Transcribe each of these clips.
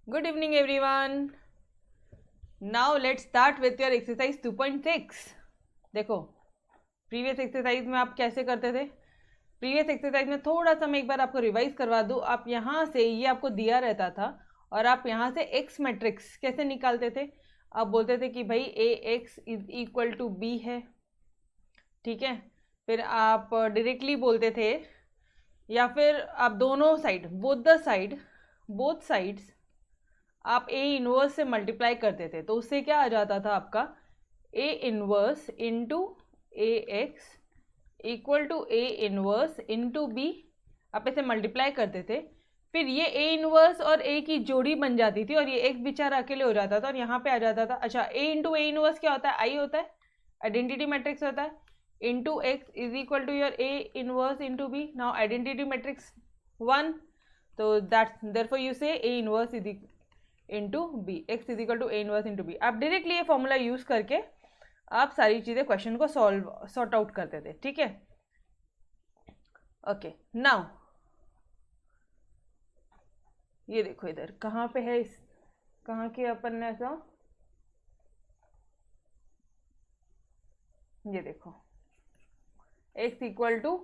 Good evening everyone. Now let's start with your exercise 2.6. देखो previous exercise में आप कैसे करते थे। प्रीवियस एक्सरसाइज में थोड़ा सा मैं एक बार आपको रिवाइज करवा दूँ। आप यहाँ से ये आपको दिया रहता था और आप यहाँ से एक्स मैट्रिक्स कैसे निकालते थे। आप बोलते थे कि भाई A X is equal to B है, ठीक है। फिर आप डायरेक्टली बोलते थे या फिर आप दोनों साइड बोथ साइड्स आप ए इनवर्स से मल्टीप्लाई करते थे, तो उससे क्या आ जाता था आपका A inverse into A x equal to A inverse into B. आप ऐसे मल्टीप्लाई करते थे, फिर ये ए इनवर्स और ए की जोड़ी बन जाती थी और ये एक बेचारा अकेले हो जाता था और यहाँ पे आ जाता था। अच्छा, ए इंटू ए इनवर्स क्या होता है, आई होता है, आइडेंटिटी मैट्रिक्स होता है, into X is equal to your A inverse into B. Now identity matrix 1, तो that's therefore you say A inverse is into B, X is equal to A inverse into B. आप directly ये formula use करके आप सारी चीजें question को sort out करते थे, ठीक है। ओके, नाउ ये देखो इधर कहाँ पे है, इस कहाँ के अपन ने ऐसा, ये देखो x equal to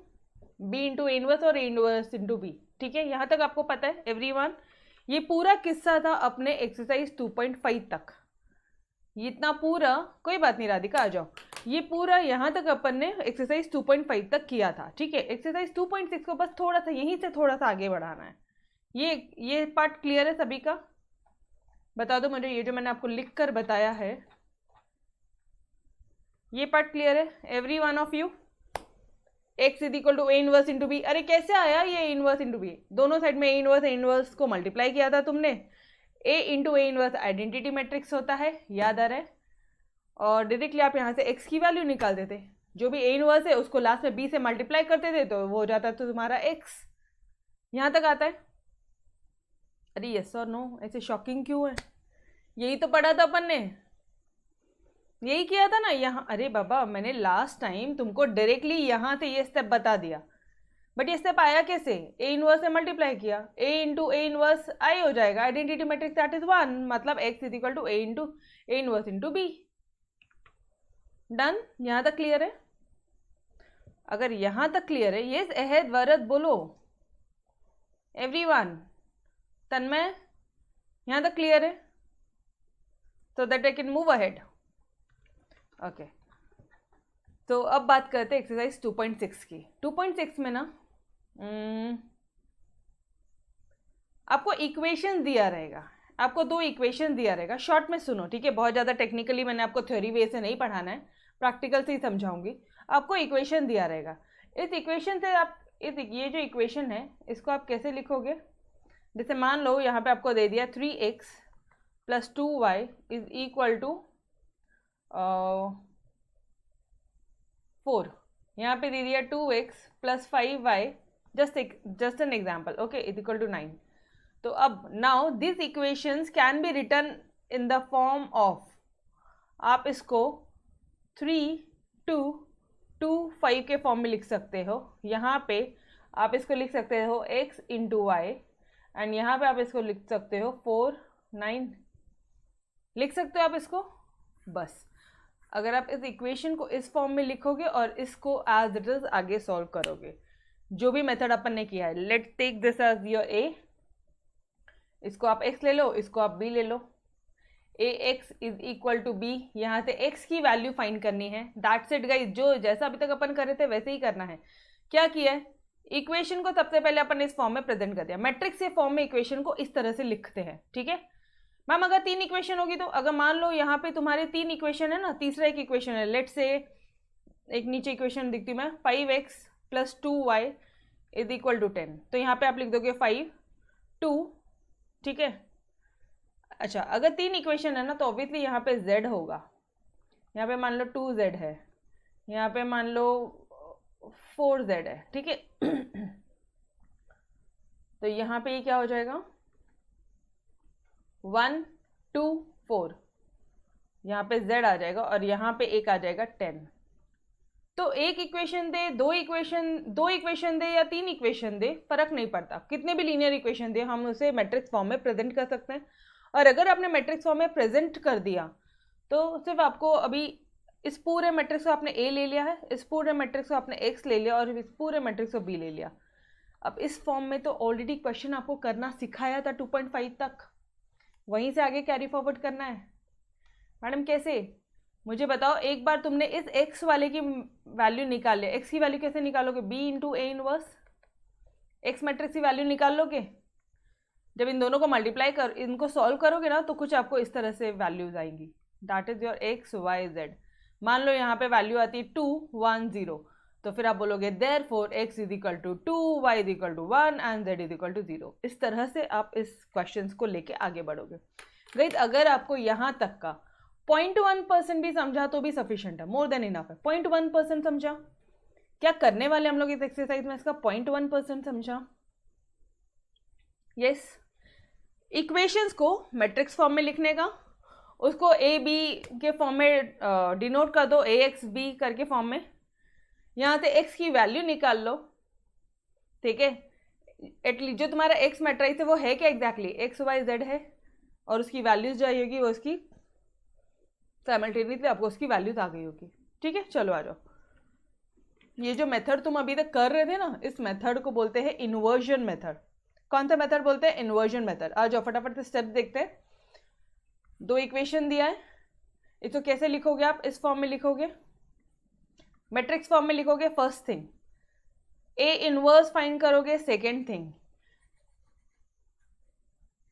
B into A inverse और ए इनवर्स इंटू बी, ठीक है। यहाँ तक आपको पता है एवरीवन। ये पूरा किस्सा था अपने एक्सरसाइज 2.5 तक। इतना पूरा, कोई बात नहीं राधिका आ जाओ, ये पूरा यहाँ तक अपन ने एक्सरसाइज 2.5 तक किया था, ठीक है। एक्सरसाइज 2.6 को बस थोड़ा सा यहीं से थोड़ा सा आगे बढ़ाना है। ये पार्ट क्लियर है सभी का? बता दो मुझे, ये जो मैंने आपको लिख कर बताया है ये पार्ट क्लियर है every one of you? X is equal to A inverse into B. अरे कैसे आया ये इनवर्स इंटू बी? दोनों साइड में ए इनवर्स को मल्टीप्लाई किया था तुमने। A into A inverse identity matrix होता है, याद आ रहा है। और डायरेक्टली आप यहाँ से एक्स की वैल्यू निकाल देते, जो भी ए इनवर्स है उसको लास्ट में बी से मल्टीप्लाई करते थे तो वो हो जाता तो तुम्हारा एक्स। यहाँ तक आता है? अरे यस और नो, ऐसे शॉकिंग क्यों है? यही तो पढ़ा था अपन ने, यही किया था ना यहाँ। अरे बाबा, मैंने लास्ट टाइम तुमको डायरेक्टली यहाँ से ये स्टेप बता दिया, बट ये स्टेप आया कैसे? ए इनवर्स से मल्टीप्लाई किया, ए इंटू ए इनवर्स आई हो जाएगा, आइडेंटिटी मैट्रिक्स दैट इज 1, मतलब x is equal to A into A inverse into B. Done? यहाँ तक क्लियर है? अगर यहाँ तक क्लियर है, यस अहद वरद बोलो एवरीवन। तन्मय, यहाँ तक क्लियर है? so that I can move ahead. Okay, तो अब बात करते हैं एक्सरसाइज 2.6 की। 2.6 में ना आपको इक्वेशन दिया रहेगा, आपको 2 इक्वेशन दिया रहेगा। शॉर्ट में सुनो, ठीक है। बहुत ज़्यादा टेक्निकली मैंने आपको थ्योरी वे से नहीं पढ़ाना है, प्रैक्टिकल से ही समझाऊंगी। आपको इक्वेशन दिया रहेगा, इस इक्वेशन से आप ये जो इक्वेशन है इसको आप कैसे लिखोगे? जैसे मान लो यहाँ पे आपको दे दिया 3x plus 2y is equal to 4, यहाँ पे दे दिया 2x plus 5y, just an example, okay, is equal to 9। तो अब now this equations can be written in the form of, आप इसको 3 2 2 5 के फॉर्म में लिख सकते हो। यहाँ पे आप इसको लिख सकते हो x इंटू वाई, एंड यहाँ पे आप इसको लिख सकते हो 4 9, लिख सकते हो आप इसको। बस अगर आप इस इक्वेशन को इस फॉर्म में लिखोगे और इसको एज इट इज आगे सॉल्व करोगे, जो भी मेथड अपन ने किया है, let's take this as your A, इसको आप x ले लो, इसको आप b ले लो। A X is equal to B, यहाँ से x की वैल्यू फाइंड करनी है। दैट्स इट गाइस, जो जैसा अभी तक अपन कर रहे थे वैसे ही करना है। क्या किया है, इक्वेशन को सबसे पहले अपन ने इस फॉर्म में प्रेजेंट कर दिया। मैट्रिक्स के फॉर्म में इक्वेशन को इस तरह से लिखते हैं, ठीक है मैम। अगर 3 इक्वेशन होगी तो, अगर मान लो यहाँ पे तुम्हारे 3 इक्वेशन है ना, तीसरा एक इक्वेशन है, लेट्स से एक नीचे इक्वेशन दिखती मैं 5x plus 2y is equal to 10, तो यहाँ पे आप लिख दोगे 5 2, ठीक है। अच्छा, अगर 3 इक्वेशन है ना तो ऑब्वियसली यहाँ पे z होगा। यहाँ पे मान लो 2z है, यहाँ पे मान लो 4z है, ठीक है। तो यहाँ पे ये क्या हो जाएगा 1 2 4, यहाँ पे z आ जाएगा और यहाँ पे एक आ जाएगा 10। तो एक इक्वेशन दे, दो इक्वेशन दे या तीन इक्वेशन दे, फर्क नहीं पड़ता, कितने भी लीनियर इक्वेशन दे हम उसे मैट्रिक्स फॉर्म में प्रेजेंट कर सकते हैं। और अगर आपने मैट्रिक्स फॉर्म में प्रेजेंट कर दिया तो सिर्फ आपको अभी इस पूरे मैट्रिक्स को आपने ए ले लिया है, इस पूरे मैट्रिक्स को आपने एक्स ले लिया और इस पूरे मैट्रिक्स को बी ले लिया। अब इस फॉर्म में तो ऑलरेडी क्वेश्चन आपको करना सिखाया था 2.5 तक, वहीं से आगे कैरी फॉरवर्ड करना है। मैडम कैसे, मुझे बताओ, एक बार तुमने इस x वाले की वैल्यू निकाल लिया, x की वैल्यू कैसे निकालोगे, b into A inverse, x matrix की वैल्यू निकाल लोगे। जब इन दोनों को मल्टीप्लाई कर इनको सॉल्व करोगे ना तो कुछ आपको इस तरह से वैल्यूज आएंगी, that is your x y z। मान लो यहाँ पे वैल्यू आती है 2 1 0, तो फिर आप बोलोगे therefore x is equal to 2, y is equal to 1 and z is equal to 0। इस तरह से आप इस क्वेश्चंस को लेके आगे बढ़ोगे। गाइस अगर आपको यहाँ तक का 0.1% भी समझा तो भी सफिशिएंट है, मोर देन इनफ है। 0.1% समझा, क्या करने वाले हम लोग इस एक्सरसाइज में, इसका 0.1% समझा। यस, इक्वेशंस को मैट्रिक्स फॉर्म में लिखने का, उसको ए बी के फॉर्म में डिनोट कर दो, ए एक्स बी करके फॉर्म में। यहाँ से एक्स की वैल्यू निकाल लो, ठीक है। एटलीस्ट जो तुम्हारा एक्स मैट्रिक्स है वो है क्या एग्जैक्टली, एक्स वाई जेड है, और उसकी वैल्यूज जो आई होगी वो उसकी साइमल्टेनियसली आपको उसकी वैल्यूज आ गई होगी, ठीक है। चलो आ जाओ, ये जो मेथड तुम अभी तक कर रहे थे ना, इस मेथड को बोलते हैं इन्वर्जन मेथड। कौन सा मेथड बोलते हैं, इन्वर्जन मेथड। आ जाओ फटाफट से स्टेप देखते हैं। दो इक्वेशन दिया है, इसको कैसे लिखोगे आप, इस फॉर्म में लिखोगे, मैट्रिक्स फॉर्म में लिखोगे। First thing A inverse find करोगे, second thing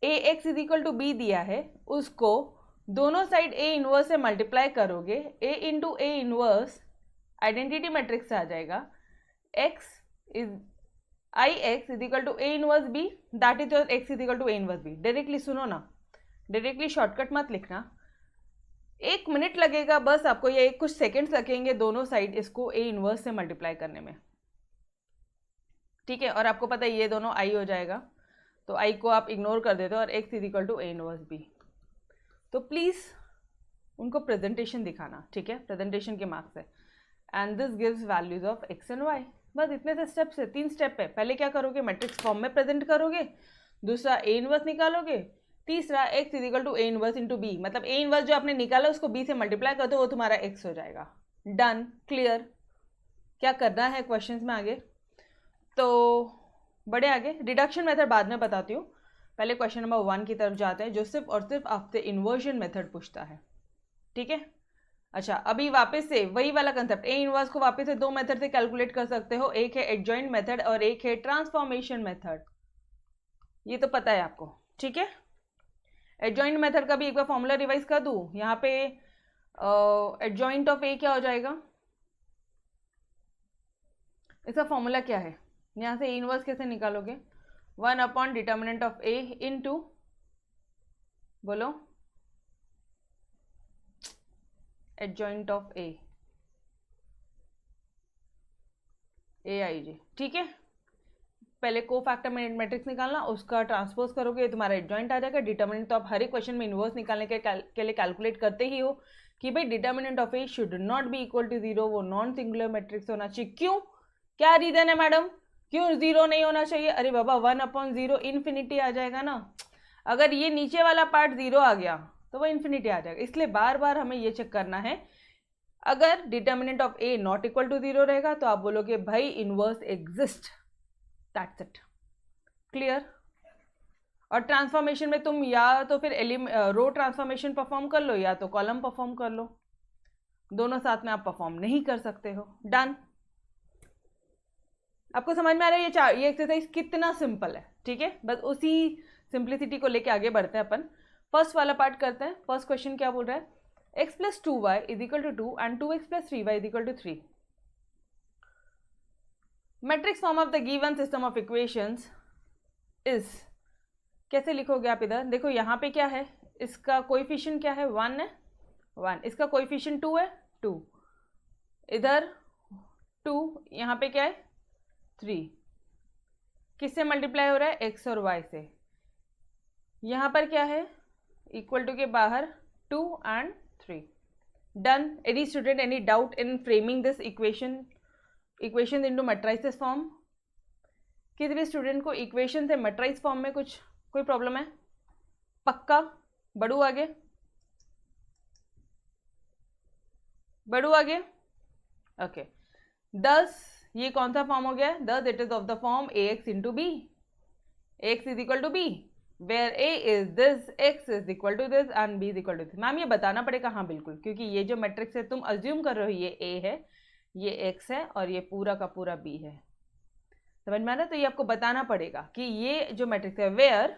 A X is equal to B दिया है, उसको दोनों साइड ए इनवर्स से मल्टीप्लाई करोगे, A into A inverse identity matrix से आ जाएगा, X is I X is equal to A inverse B, that is your X is equal to A inverse B. Directly सुनो ना, directly shortcut मत लिखना, 1 minute लगेगा बस आपको, ये कुछ सेकेंड्स लगेंगे दोनों साइड इसको ए इनवर्स से मल्टीप्लाई करने में, ठीक है। और आपको पता है ये दोनों आई हो जाएगा, तो आई को आप इग्नोर कर देते हो और x is equal to A inverse B. तो प्लीज़ उनको प्रेजेंटेशन दिखाना, ठीक है, प्रेजेंटेशन के मार्क्स है। And this gives values of x and y. बस इतने से स्टेप्स है, 3 स्टेप है। पहले क्या करोगे, मैट्रिक्स फॉर्म में प्रेजेंट करोगे, दूसरा ए इनवर्स निकालोगे, तीसरा x is equal to A inverse into B, मतलब ए इनवर्स जो आपने निकाला उसको बी से मल्टीप्लाई कर दो, वो तुम्हारा एक्स हो जाएगा। Done, clear. क्या करना है क्वेश्चंस में आगे, तो बड़े आगे रिडक्शन मेथड बाद में बताती हूँ, पहले क्वेश्चन नंबर 1 की तरफ जाते हैं जो सिर्फ और सिर्फ आपसे इन्वर्जन मेथड पूछता है, ठीक है। अच्छा, अभी वापस से वही वाला कंसेप्ट, ए इनवर्स को वापस से 2 मेथड से कैलकुलेट कर सकते हो, एक है एडजॉइंट मेथड और एक है ट्रांसफॉर्मेशन मेथड, ये तो पता है आपको, ठीक है। एडजॉइंट मेथड का भी एक बार फॉर्मूला रिवाइज कर दूँ, यहाँ पे एडजॉइंट ऑफ ए क्या हो जाएगा, इसका फॉर्मूला क्या है, यहाँ से ए इनवर्स कैसे निकालोगे, 1 upon determinant of A into, बोलो, एडजॉइंट ऑफ ए आई जी, ठीक है। पहले को फैक्टर मैट्रिक्स निकालना, उसका ट्रांसपोज करोगे, ये तुम्हारा एडजॉइंट आ जाएगा। डिटर्मिनेंट तो आप हर एक क्वेश्चन में इनवर्स निकालने के लिए कैलकुलेट करते ही हो कि भाई determinant of A should not be equal to 0, वो नॉन सिंगुलर मैट्रिक्स होना चाहिए। क्यों, क्या रीजन है मैडम, क्यों 0 नहीं होना चाहिए? अरे बाबा 1/0 इन्फिनिटी आ जाएगा ना, अगर ये नीचे वाला पार्ट 0 आ गया तो वो इन्फिनिटी आ जाएगा। इसलिए बार बार हमें ये चेक करना है, अगर determinant of A not equal to 0 रहेगा तो आप बोलोगे भाई inverse exist, that's it, clear. और ट्रांसफॉर्मेशन में तुम या तो फिर रो ट्रांसफॉर्मेशन परफॉर्म कर लो या तो कॉलम परफॉर्म कर लो, दोनों साथ में आप परफॉर्म नहीं कर सकते हो। डन, आपको समझ में आ रहा है ये एक्सरसाइज कितना सिंपल है, ठीक है। बस उसी सिंप्लिसिटी को लेके आगे बढ़ते हैं अपन। फर्स्ट वाला पार्ट करते हैं। फर्स्ट क्वेश्चन क्या बोल रहा है, x plus 2y is equal to 2 and 2x plus 3y is equal to 3। Matrix form of the given system of equations is, कैसे लिखोगे आप? इधर देखो, यहाँ पे क्या है, इसका कोएफिशिएंट क्या है, 1 है, 1, इसका कोएफिशिएंट 2 है, 2, इधर 2, यहाँ पे क्या है 3, किससे मल्टीप्लाई हो रहा है, x और y से। यहाँ पर क्या है, इक्वल टू के बाहर 2 and 3, done. Any student any doubt in framing this equation into matrices form? किसी भी स्टूडेंट को इक्वेशन से मैट्रिक्स फॉर्म में कोई प्रॉब्लम है? पक्का? बढ़ू आगे, बढ़ू आगे. ओके. दस ये कौन सा फॉर्म हो गया? This it is of the form ax into B. ax is equal to B where a is this, x is equal to this and b is equal to this. Ma'am ये बताना पड़ेगा. हाँ बिल्कुल, क्योंकि ये जो मैट्रिक्स है तुम अज्यूम कर रहे हो ये a है, ये x है और ये पूरा का पूरा b है. समझ में आ रहा है? तो ये आपको बताना पड़ेगा कि ये जो मैट्रिक्स है where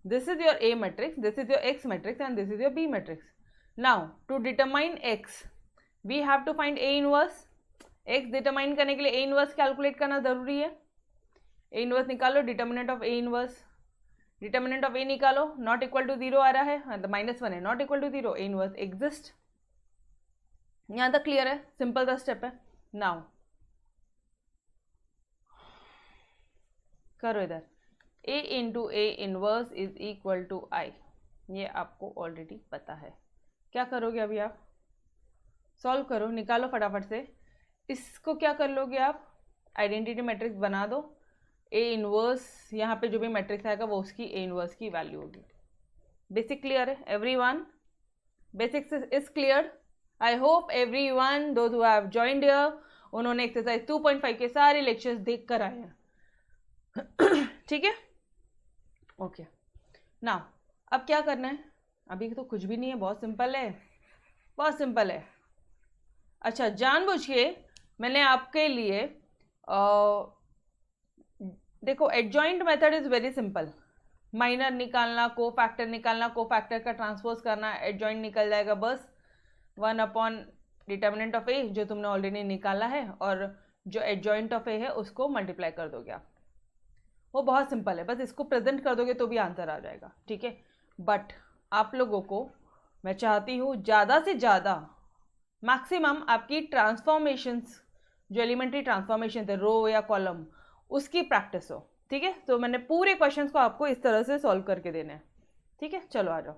this is your a matrix, this is your x matrix and this is your b matrix. Now to determine x we have to find a inverse. x determine करने के लिए a इनवर्स कैलकुलेट करना जरूरी है. a inverse निकालो. Determinant of a inverse, determinant of a निकालो. Not equal to 0 आ रहा है, -1 है. Not equal to 0, a inverse exist. यहाँ तक क्लियर है? सिंपल सा स्टेप है. नाउ करो इधर. a into a inverse is equal to i. ये आपको ऑलरेडी पता है. क्या करोगे अभी आप? सॉल्व करो, निकालो फटाफट से. इसको क्या कर लोगे आप? आइडेंटिटी मैट्रिक्स बना दो. a इनवर्स यहाँ पे जो भी मैट्रिक्स आएगा वो उसकी a इनवर्स की वैल्यू होगी. बेसिक क्लियर है everyone? Basics is clear. I hope everyone those who have joined here उन्होंने एक्सरसाइज 2.5 के सारे लेक्चर्स देख कर आए हैं. ठीक है, ओके. नाउ अब क्या करना है? अभी तो कुछ भी नहीं है, बहुत सिंपल है, बहुत सिंपल है. अच्छा, जानबूझ के मैंने आपके लिए देखो adjoint method is very simple. Minor निकालना, को फैक्टर निकालना, को फैक्टर का ट्रांसपोज करना, एडजॉइंट निकल जाएगा बस. 1 अपॉन डिटर्मिनेंट ऑफ ए जो तुमने ऑलरेडी निकाला है और जो एडजॉइंट ऑफ ए है उसको मल्टीप्लाई कर दोगे आप. वो बहुत सिंपल है, बस इसको प्रेजेंट कर दोगे तो भी आंसर आ जाएगा. ठीक है, बट आप लोगों को मैं चाहती हूँ ज़्यादा से ज़्यादा मैक्सिमम आपकी ट्रांसफॉर्मेशंस, जो एलिमेंट्री ट्रांसफॉर्मेशन थे रो या कॉलम, उसकी प्रैक्टिस हो. ठीक है, तो मैंने पूरे क्वेश्चंस को आपको इस तरह से सॉल्व करके देने हैं. ठीक है, चलो आ जाओ.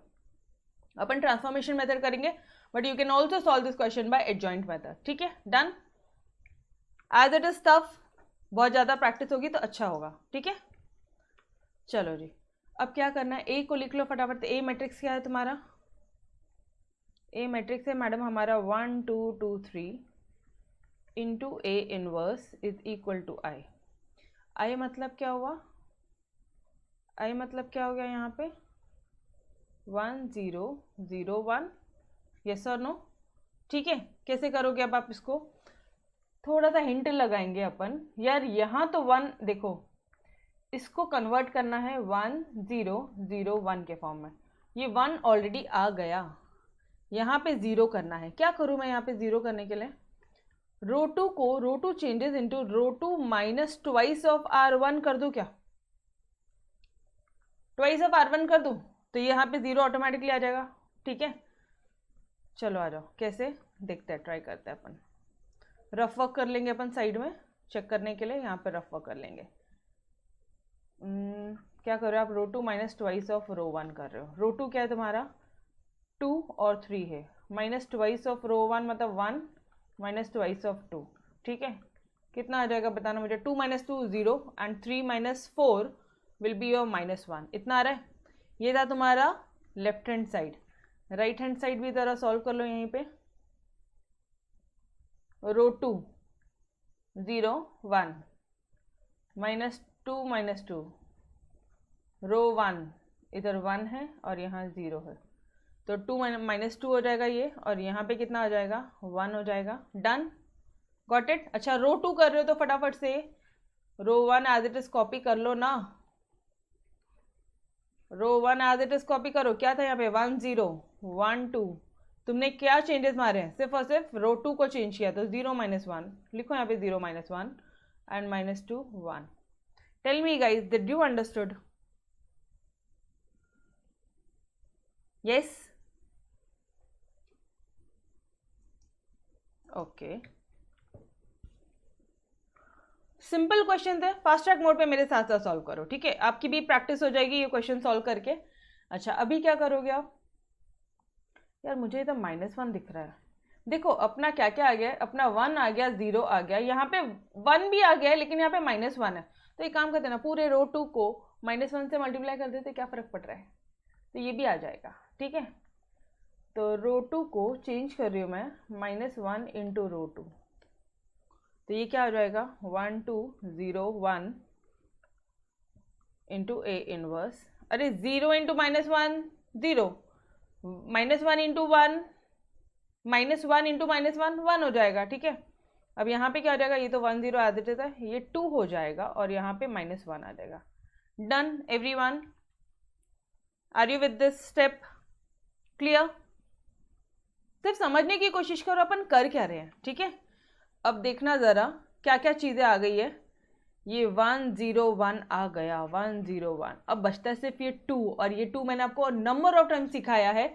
अपन ट्रांसफॉर्मेशन मेथड करेंगे but you can also solve this question by adjoint method. ठीक है, done. As it is tough, बहुत ज़्यादा प्रैक्टिस होगी तो अच्छा होगा. ठीक है, चलो जी. अब क्या करना है? ए को लिख लो फटाफट. ए मैट्रिक्स क्या है तुम्हारा? ए मैट्रिक्स है मैडम हमारा 1 2 2 3 into A inverse is equal to I. I मतलब क्या हुआ? आई मतलब क्या हो गया यहाँ पे? 1 0 0 1. यस और नो? ठीक है, कैसे करोगे अब आप इसको? थोड़ा सा हिंट लगाएंगे अपन. यार यहाँ तो 1 देखो, इसको कन्वर्ट करना है 1 0 0 1 के फॉर्म में. ये 1 ऑलरेडी आ गया, यहाँ पे 0 करना है. क्या करूँ मैं यहाँ पे 0 करने के लिए? रो 2 को row 2 changes into row 2 minus twice of R1 कर दूँ क्या? ट्वाइस ऑफ R1 कर दूँ तो यहाँ पे 0 ऑटोमेटिकली आ जाएगा. ठीक है, चलो आ जाओ. कैसे देखते हैं, ट्राई करते हैं अपन. रफ वर्क कर लेंगे अपन साइड में चेक करने के लिए. यहाँ पे रफ वर्क कर लेंगे. क्या कर रहे हो आप? रो 2 माइनस ट्वाइस ऑफ रो 1 कर रहे हो. रो 2 क्या है तुम्हारा? 2 और 3 है. माइनस ट्वाइस ऑफ रो 1 मतलब 1 माइनस ट्वाइस ऑफ 2. ठीक है, कितना आ जाएगा बताना मुझे. 2 minus 2 0 and 3 minus 4 will be your -1. इतना आ रहा है. ये था तुम्हारा left hand side. Right hand side भी ज़रा सॉल्व कर लो. यहीं पे रो 2 0 1 -2 रो 1 इधर 1 है और यहाँ 0 है तो 2 -2 हो जाएगा ये. और यहाँ पे कितना आ जाएगा? 1 हो जाएगा. Done, got it. अच्छा, रो 2 कर रहे हो तो फटाफट से रो 1 एज इट इज कॉपी कर लो ना. रो 1 एज इट इज कॉपी करो. क्या था यहाँ पे? 1 0 1 2. तुमने क्या चेंजेस मारे हैं? सिर्फ और सिर्फ रो 2 को चेंज किया तो 0 -1 लिखो यहाँ पे. 0 -1 and -2 1. Tell me guys, did you understood? Yes, okay. Simple question थे, फास्ट ट्रैक मोड पे मेरे साथ साथ सॉल्व करो. ठीक है, आपकी भी प्रैक्टिस हो जाएगी ये क्वेश्चन सॉल्व करके. अच्छा, अभी क्या करोगे आप? यार मुझे तो -1 दिख रहा है. देखो अपना क्या क्या आ गया, अपना 1 आ गया, 0 आ गया, यहाँ पे 1 भी आ गया है, लेकिन यहाँ पे -1 है। तो एक काम करते हैं ना, पूरे रो 2 को -1 से मल्टीप्लाई कर देते, क्या फ़र्क पड़ रहा है, तो ये भी आ जाएगा। ठीक है, तो रो 2 को चेंज कर रही हूँ मैं, -1 इंटू रो 2, तो ये क्या हो जाएगा, 1 2 0 1 इंटू ए इनवर्स। अरे 0 इंटू -1 0, -1 इंटू 1 -1 इंटू -1 1 हो जाएगा। ठीक है, अब यहाँ पे क्या हो जाएगा, ये तो 1 0 आ देता है, ये 2 हो जाएगा और यहाँ पे -1 आ जाएगा। Done everyone, are you with this step? Clear? सिर्फ समझने की कोशिश करो अपन कर क्या रहे हैं। ठीक है, अब देखना ज़रा क्या क्या चीज़ें आ गई है। ये 1 0 1 आ गया, 1 0 1। अब बचता है सिर्फ ये 2, और ये 2 मैंने आपको नंबर ऑफ टाइम सिखाया है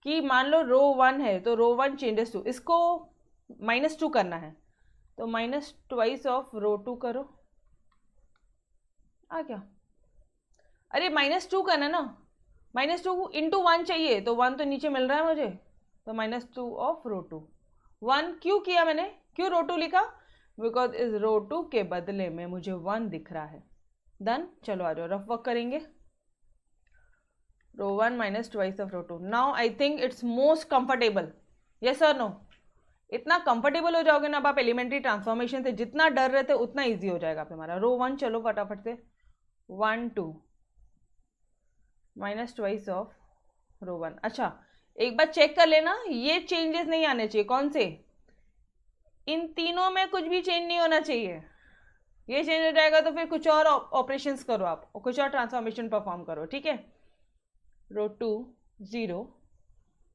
कि मान लो रो 1 है तो रो 1 चेंजेस टू, इसको -2 करना है तो -2 ऑफ रो 2 करो, आ गया। अरे -2 करना ना, -2 इंटू 1 चाहिए, तो 1 तो नीचे मिल रहा है मुझे, तो -2 ऑफ रो 2। 1 क्यों किया मैंने, क्यों रो 2 लिखा, बिकॉज इस रो 2 के बदले में मुझे 1 दिख रहा है। डन, चलो आ जाओ रफ वर्क करेंगे। Row 1 -2 of row 2। Now I think it's most comfortable, yes और नो? इतना कंफर्टेबल हो जाओगे ना अब आप एलिमेंट्री ट्रांसफॉर्मेशन से, जितना डर रहे थे उतना ईजी हो जाएगा आप हमारा। रो 1 चलो फटाफट से, 1 2 -2 ऑफ रो 1। अच्छा एक बार चेक कर लेना, ये चेंजेस नहीं आने चाहिए। कौन से? इन तीनों में कुछ भी चेंज नहीं होना चाहिए। ये चेंज हो जाएगा तो फिर कुछ और ऑपरेशंस करो आप, कुछ और ट्रांसफॉर्मेशन परफॉर्म करो। ठीक है, रो 2 0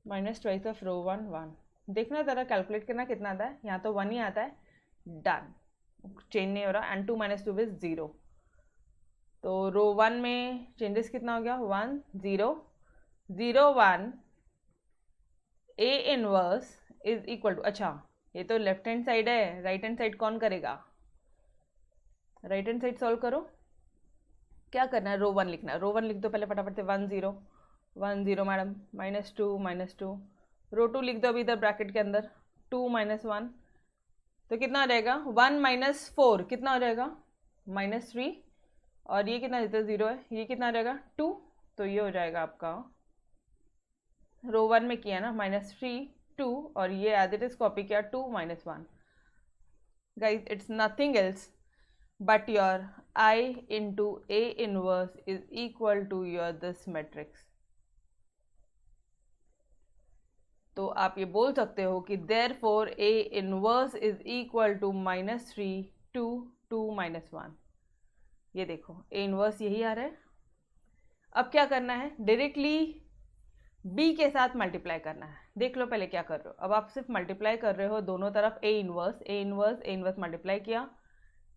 -2 ऑफ रो 1 1। देखना ज़रा कैलकुलेट करना कितना आता है, यहाँ तो 1 ही आता है। डन, चेंज नहीं हो रहा, एंड 2 -2 इज 0। तो रो 1 में चेंजेस कितना हो गया, 1 0 0 1 A inverse is equal to, अच्छा ये तो लेफ्ट हैंड साइड है, राइट हैंड साइड कौन करेगा? राइट हैंड साइड सॉल्व करो। क्या करना है, रो 1 लिखना है, रो 1 लिख दो पहले फटाफट से, 1 0 1 0 मैडम, -2 रो 2 लिख दो अभी इधर ब्रैकेट के अंदर, 2 -1, तो कितना हो जाएगा, 1 -4 कितना हो जाएगा, -3, और ये कितना देता है, 0 है, ये कितना हो जाएगा 2, तो ये हो जाएगा आपका रो 1 में किया ना -3 2, और ये एज इट इज कॉपी किया 2 -1। Guys it's nothing else but your I into A inverse is equal to your this matrix। तो आप ये बोल सकते हो कि therefore A inverse is equal to -3 2 2 -1। ये देखो A inverse यही आ रहा है। अब क्या करना है, डायरेक्टली B के साथ मल्टीप्लाई करना है। देख लो पहले क्या कर रहे हो, अब आप सिर्फ मल्टीप्लाई कर रहे हो दोनों तरफ, A इनवर्स मल्टीप्लाई किया,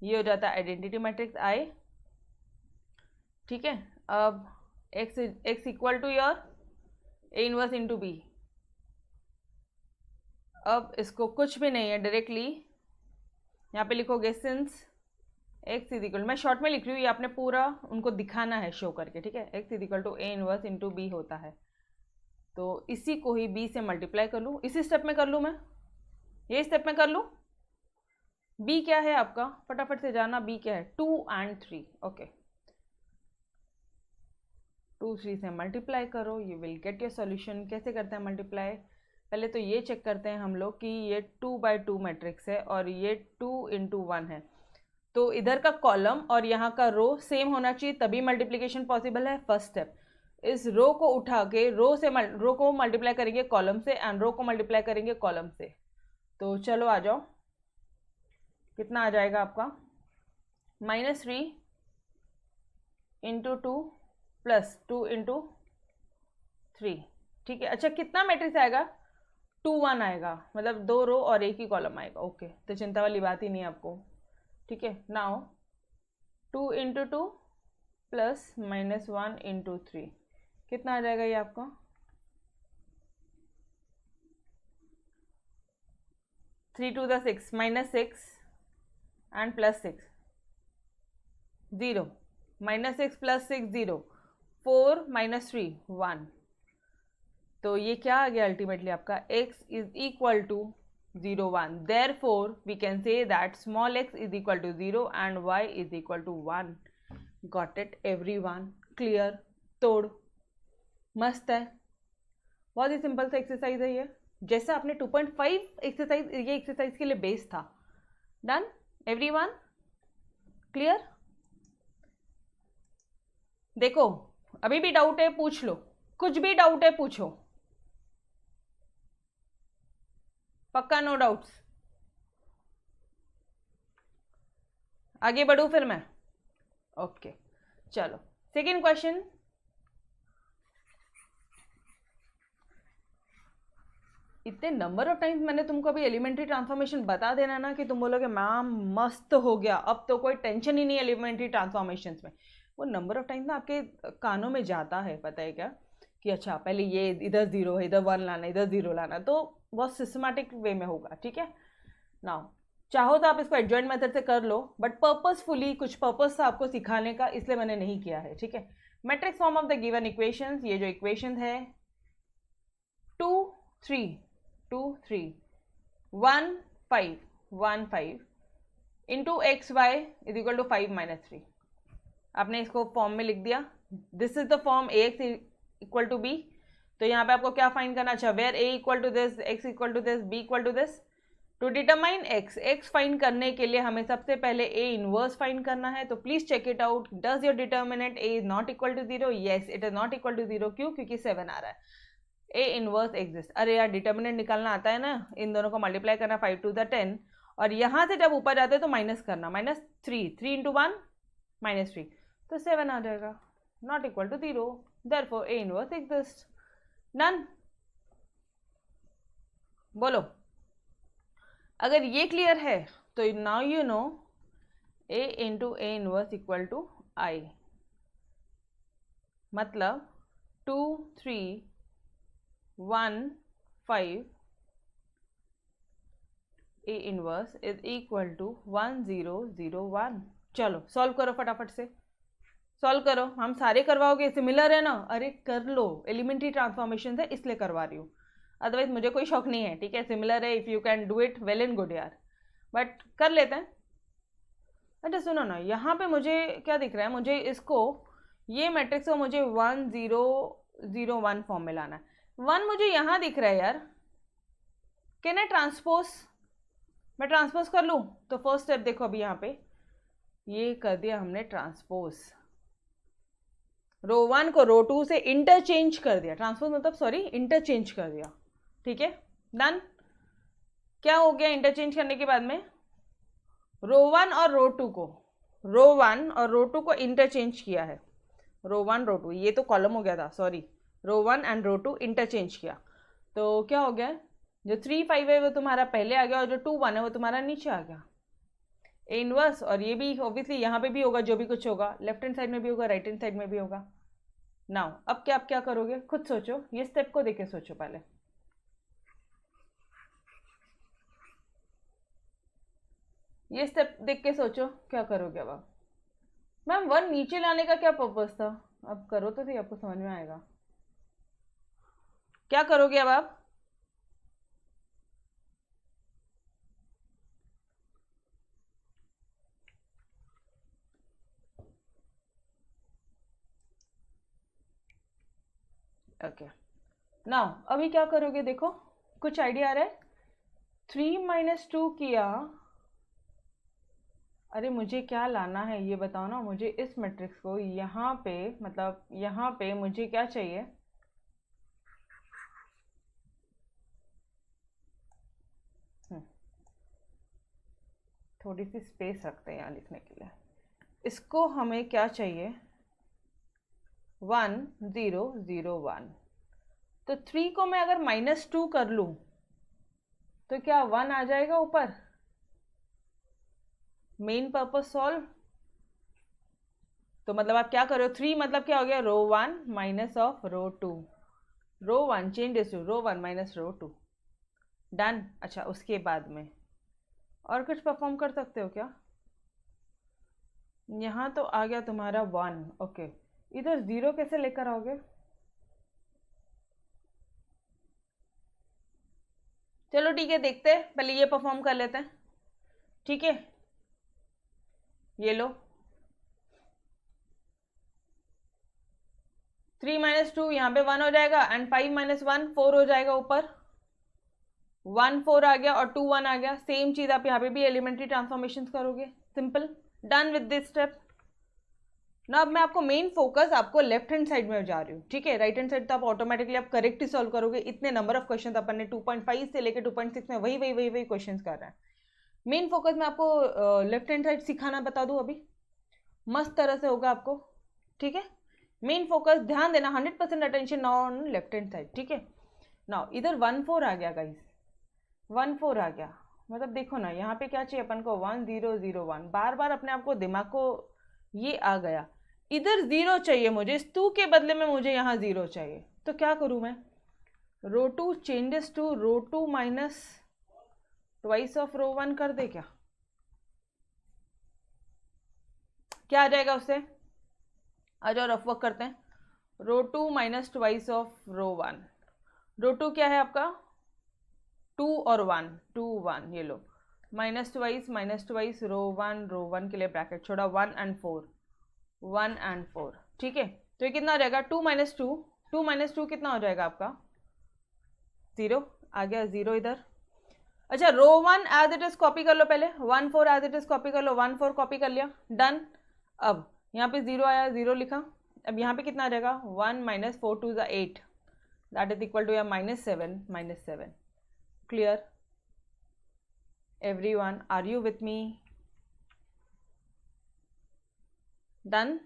ये हो जाता है आइडेंटिटी मैट्रिक्स आई। ठीक है, अब x equal to your A inverse into B. अब इसको कुछ भी नहीं है, डायरेक्टली यहाँ पे लिखोगे सिंस x इज इक्वल, मैं शॉर्ट में लिख रही हूँ, ये आपने पूरा उनको दिखाना है शो करके। ठीक है, x is equal to A inverse into B होता है, तो इसी को ही b से मल्टीप्लाई कर लूँ, इसी स्टेप में कर लूँ मैं, ये स्टेप में कर लूँ। b क्या है आपका, फटाफट से जाना, b क्या है, 2 and 3। ओके, 2 3 से मल्टीप्लाई करो, you will get your solution. कैसे करते हैं मल्टीप्लाई, पहले तो ये चेक करते हैं हम लोग कि ये 2/2 मैट्रिक्स है और ये 2 into 1 है, तो इधर का कॉलम और यहाँ का रो सेम होना चाहिए, तभी मल्टीप्लिकेशन पॉसिबल है। फर्स्ट स्टेप, इस रो को उठा के रो को मल्टीप्लाई करेंगे कॉलम से, एंड रो को मल्टीप्लाई करेंगे कॉलम से। तो चलो आ जाओ, कितना आ जाएगा आपका, -3 इंटू 2 प्लस 2 इंटू 3। ठीक है, अच्छा कितना मैट्रिक्स आएगा, 2 1 आएगा, मतलब 2 रो और एक ही कॉलम आएगा। ओके, तो चिंता वाली बात ही नहीं है आपको। ठीक है, नाउ 2 इंटू 2 प्लस -1 इंटू 3, कितना आ जाएगा ये आपका, 3 2 6 -6 and plus 6 0, -6 plus 6 0, 4 -3 1, तो ये क्या आ गया अल्टीमेटली आपका x is equal to 0 1. Therefore we can say that small x is equal to 0 and y is equal to 1. Got it everyone? Clear? तोड़ मस्त है, बहुत ही सिंपल सा एक्सरसाइज है ये, जैसे आपने 2.5 एक्सरसाइज ये एक्सरसाइज के लिए बेस था. Done everyone? क्लियर? देखो अभी भी डाउट है पूछ लो, कुछ भी डाउट है पूछो, पक्का नो डाउट्स? आगे बढ़ू फिर मैं? ओके चलो सेकेंड क्वेश्चन. इतने नंबर ऑफ टाइम्स मैंने तुमको अभी एलिमेंट्री ट्रांसफॉर्मेशन बता देना ना कि तुम बोलोगे मैम मस्त हो गया, अब तो कोई टेंशन ही नहीं एलिमेंट्री ट्रांसफॉर्मेशन में. वो नंबर ऑफ टाइम्स ना आपके कानों में जाता है, पता है क्या, कि अच्छा पहले ये इधर जीरो है, इधर वन लाना, इधर जीरो लाना, तो बहुत सिस्टमैटिक वे में होगा. ठीक है नाउ चाहो तो आप इसको एडजॉइंट मेथड से कर लो, बट पर्पसफुली कुछ पर्पस था आपको सिखाने का, इसलिए मैंने नहीं किया है. ठीक है matrix form of the given equations, ये जो इक्वेशन है 2 3 2 3 1 5 1 5 into x y is equal to 5 minus 3. आपने इसको फॉर्म में लिख दिया. This is the form A x equal to B. तो यहाँ पे आपको क्या फाइंड करना चाहिए, where A equal to this, x equal to this, B equal to this. To determine x, x find करने के लिए हमें सबसे पहले ए इनवर्स फाइंड करना है. तो please check it out. Does your determinant A is not equal to 0? Yes it is not equal to 0. क्यों? क्योंकि 7 आ रहा है. A inverse exist. अरे यार डिटर्मिनेंट निकालना आता है ना, इन दोनों को मल्टीप्लाई करना 5 to the 10, और यहाँ से जब ऊपर जाते हैं तो माइनस करना, माइनस 3 इंटू 1 माइनस 3, तो 7 आ जाएगा. Not equal to 0. Therefore A inverse exist. Done? बोलो अगर ये क्लियर है तो now you know A into A inverse equal to I, मतलब 2 3 1 5 A inverse is equal to 1 0 0 1. चलो सॉल्व करो फटाफट से, सॉल्व करो. हम सारे करवाओगे, सिमिलर है ना? अरे कर लो, एलिमेंट्री ट्रांसफॉर्मेशन है इसलिए करवा रही हूँ, अदरवाइज मुझे कोई शौक नहीं है. ठीक है सिमिलर है, if you can do it well and good यार, बट कर लेते हैं. अच्छा सुनो ना, यहाँ पे मुझे क्या दिख रहा है, मुझे इसको ये मैट्रिक्स को मुझे 1 0 0 1 फॉर्म में लाना है. 1 मुझे यहाँ दिख रहा है यार, कैन आई ट्रांसपोज? मैं ट्रांसपोज कर लूँ? तो फर्स्ट स्टेप देखो अभी यहाँ पे ये कर दिया हमने ट्रांसपोज, रो 1 को रो 2 से इंटरचेंज कर दिया. ट्रांसपोज मतलब सॉरी इंटरचेंज कर दिया. ठीक है डन. क्या हो गया इंटरचेंज करने के बाद में, रो 1 और रो 2 को, रो 1 और रो 2 को इंटरचेंज किया है. रो 1 रो 2, ये तो कॉलम हो गया था, sorry, row 1 and row 2 interchange किया. तो क्या हो गया, जो 3 5 है वो तुम्हारा पहले आ गया और जो 2 1 है वो तुम्हारा नीचे आ गया. ए इनवर्स, और ये भी ऑब्वियसली यहाँ पे भी होगा, जो भी कुछ होगा लेफ्ट हैंड साइड में भी होगा, राइट हैंड साइड में भी होगा. नाउ अब क्या आप क्या करोगे खुद सोचो, ये स्टेप को देख के सोचो पहले. ये स्टेप देख के सोचो क्या करोगे अब आप. मैम 1 नीचे लाने का क्या पर्पस था, अब करो तो सही, आपको समझ में आएगा. क्या करोगे अब आप? ओके नाउ अभी क्या करोगे देखो, कुछ आइडिया आ रहा है. 3 माइनस 2 किया, अरे मुझे क्या लाना है ये बताओ ना मुझे. इस मैट्रिक्स को यहाँ पे, मतलब यहाँ पे मुझे क्या चाहिए, थोड़ी सी स्पेस रखते हैं यहाँ लिखने के लिए. इसको हमें क्या चाहिए, 1 0 0 1. तो 3 को मैं अगर -2 कर लूँ तो क्या 1 आ जाएगा ऊपर. Main purpose solve. तो मतलब आप क्या करो, 3 मतलब क्या हो गया, row 1 minus of row 2, row 1 changes to row 1 minus row 2. Done. अच्छा उसके बाद में और कुछ परफॉर्म कर सकते हो क्या. यहाँ तो आ गया तुम्हारा 1. ओके इधर 0 कैसे लेकर आओगे, चलो ठीक है, देखते हैं, पहले ये परफॉर्म कर लेते हैं, ठीक है। ये लो 3 - 2 यहाँ पे 1 हो जाएगा, एंड 5 - 1 4 हो जाएगा, ऊपर 1 4 आ गया और 2 1 आ गया। सेम चीज आप यहाँ पे भी एलिमेंट्री ट्रांसफॉर्मेशन करोगे, simple, done with this step. ना अब मैं आपको मेन फोकस आपको लेफ्ट हैंड साइड में जा रही हूँ, ठीक है। राइट हैंड साइड तो आप ऑटोमेटिकली आप करेक्ट ही सॉल्व करोगे, इतने नंबर ऑफ क्वेश्चन अपन ने 2.5 से लेकर 2.6 में वही क्वेश्चन कर रहे हैं। मेन फोकस मैं आपको लेफ्ट हैंड साइड सिखाना बता दूं, अभी मस्त तरह से होगा आपको, ठीक है। मेन फोकस ध्यान देना, 100% attention now on left hand side, ठीक है। नाउ इधर 1 4 आ गया गाइस, 1 4 आ गया, मतलब देखो ना यहाँ पे क्या चाहिए अपन को, 1 0 0 1, बार बार अपने आप को दिमाग को ये आ गया, इधर 0 चाहिए मुझे, इस 2 के बदले में मुझे यहाँ 0 चाहिए, तो क्या करूँ मैं, row 2 changes to row 2 minus twice of row 1 कर दे, क्या आ जाएगा उससे, आ जाओ रफ वर्क करते हैं। रो 2 माइनस ट्वाइस ऑफ रो 1, रो 2 क्या है आपका 2 और 1, 2 1, ये लो माइनस ट्वाइस रो 1 के लिए ब्रैकेट छोड़ा, 1 and 4, ठीक है। तो ये कितना हो जाएगा 2 - 2 कितना हो जाएगा आपका 0 आ गया, 0 इधर। अच्छा रो 1 एज इट इज कॉपी कर लो, पहले 1 4 एज इट इज कॉपी कर लो, 1 4 कॉपी कर लिया, डन। अब यहाँ पे 0 आया, 0 लिखा, अब यहाँ पे कितना आ जाएगा 1 - 4 2 8, दैट इज इक्वल टू या -7 clear everyone, are you with me, done.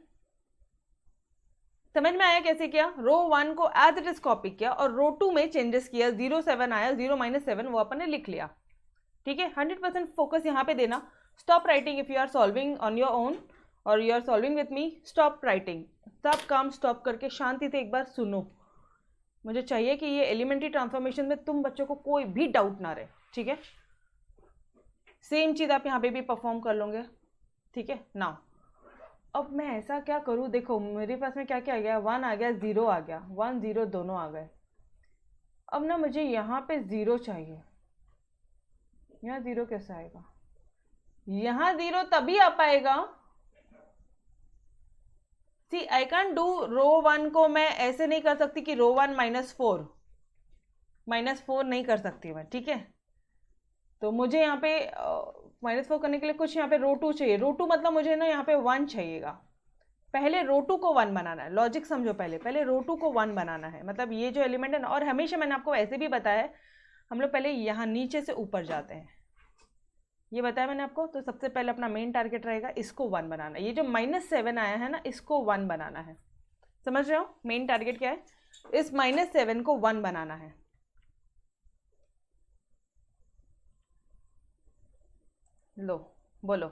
समझ में आया कैसे किया, रो 1 को एज इट इज कॉपी किया और रो 2 में चेंजेस किया, 0 7 आया, 0 - 7 वो अपन ने लिख लिया, ठीक है। 100% फोकस यहाँ पे देना, stop writing if you are solving on your own और you are solving with me, stop writing, सब काम स्टॉप करके शांति से एक बार सुनो, मुझे चाहिए कि ये एलिमेंट्री ट्रांसफॉर्मेशन में तुम बच्चों को कोई भी डाउट ना रहे, ठीक है। सेम चीज आप यहाँ पे भी परफॉर्म कर लोगे, ठीक है। नाउ अब मैं ऐसा क्या करूँ, देखो मेरे पास में क्या क्या आ गया, 1 आ गया, 0 आ गया, 1 0 दोनों आ गए। अब ना मुझे यहाँ पे 0 चाहिए, यहाँ 0 कैसे आएगा, यहाँ 0 तभी आ पाएगा, सी आई कैन डू रो 1 को मैं ऐसे नहीं कर सकती कि रो 1 -4 नहीं कर सकती मैं, ठीक है। तो मुझे यहाँ पे -4 करने के लिए कुछ यहाँ पे रो 2 चाहिए, रो 2 मतलब मुझे ना यहाँ पे 1 चाहिएगा, पहले रो 2 को 1 बनाना है, लॉजिक समझो, पहले रो 2 को 1 बनाना है, मतलब ये जो एलिमेंट है ना, और हमेशा मैंने आपको ऐसे भी बताया है, हम लोग पहले यहाँ नीचे से ऊपर जाते हैं, ये बताया मैंने आपको। तो सबसे पहले अपना मेन टारगेट रहेगा इसको 1 बनाना, ये जो -7 आया है ना इसको 1 बनाना है, समझ रहे हो, मेन टारगेट क्या है, इस -7 को 1 बनाना है। लो बोलो,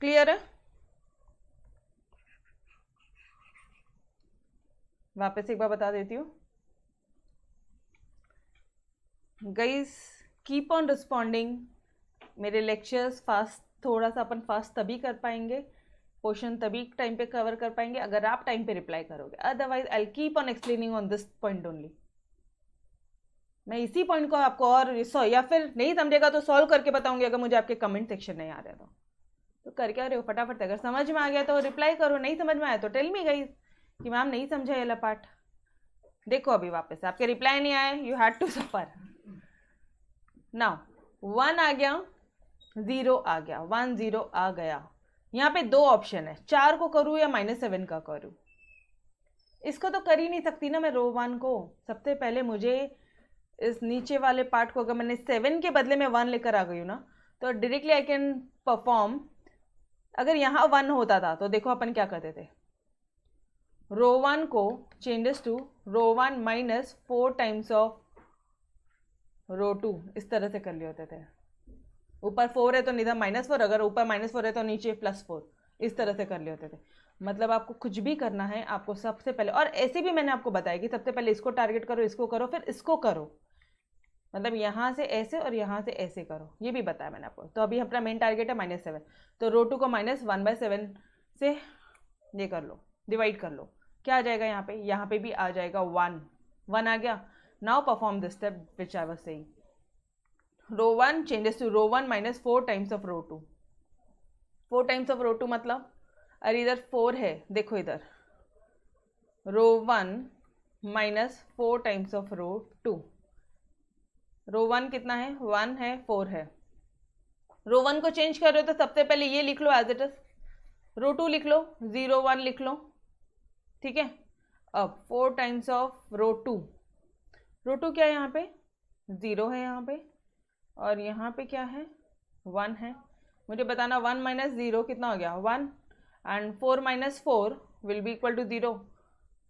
क्लियर है, वापस एक बार बता देती हूँ गाइस, कीप ऑन रिस्पॉन्डिंग, मेरे लेक्चर्स फास्ट, थोड़ा सा अपन फास्ट तभी कर पाएंगे, पोर्शन तभी टाइम पे कवर कर पाएंगे अगर आप टाइम पे रिप्लाई करोगे, otherwise I keep on explaining on this point only, मैं इसी पॉइंट को आपको और या फिर नहीं समझेगा तो सॉल्व करके बताऊंगी, अगर मुझे आपके कमेंट सेक्शन नहीं आ रहे तो कर क्या रहे हो फटाफट, अगर समझ में आ गया तो रिप्लाई करो, नहीं समझ में आया तो टेल मी गाइस कि मैम नहीं समझा ये वाला पार्ट। देखो अभी वापस आपके रिप्लाई नहीं आए, you had to suffer. Now 1 आ गया, 0 आ गया, 1 0 आ गया, यहाँ पे 2 ऑप्शन है, 4 को करूँ या -7 का करूँ, इसको तो कर ही नहीं सकती ना मैं रो 1 को, सबसे पहले मुझे इस नीचे वाले पार्ट को, अगर मैंने 7 के बदले में 1 लेकर आ गई हूँ ना तो डायरेक्टली आई कैन परफॉर्म, अगर यहाँ 1 होता था तो देखो अपन क्या करते थे, रो 1 को changes to row 1 -4 times of row 2, इस तरह से कर लिए होते थे, ऊपर 4 है तो नीचे -4, अगर ऊपर -4 है तो नीचे +4, इस तरह से कर लिए होते थे। मतलब आपको कुछ भी करना है, आपको सबसे पहले, और ऐसे भी मैंने आपको बताया कि सबसे पहले इसको टारगेट करो, इसको करो, फिर इसको करो, मतलब यहाँ से ऐसे और यहाँ से ऐसे करो, ये भी बताया मैंने आपको। तो अभी अपना मेन टारगेट है -7, तो रो 2 को -1/7 से ये कर लो, डिवाइड कर लो, क्या आ जाएगा यहाँ पे भी आ जाएगा 1 आ गया, Now perform this step which I was saying. Row 1 changes to row 1 minus 4 times of row 2. 4 times of row 2 मतलब, अरे इधर 4 है, देखो इधर, रो 1 minus 4 times of row 2. Row 1 कितना है, 1 है, 4 है. रो 1 को चेंज कर रहे हो तो सबसे पहले ये लिख लो एज इट इज, रो 2 लिख लो, 0 1 लिख लो, ठीक है. अब 4 टाइम्स ऑफ रो 2. रो 2 क्या है यहाँ पे, 0 है यहाँ पे, और यहाँ पे क्या है, 1 है. मुझे बताना 1 माइनस 0 कितना हो गया, 1, and 4 minus 4 will be equal to 0.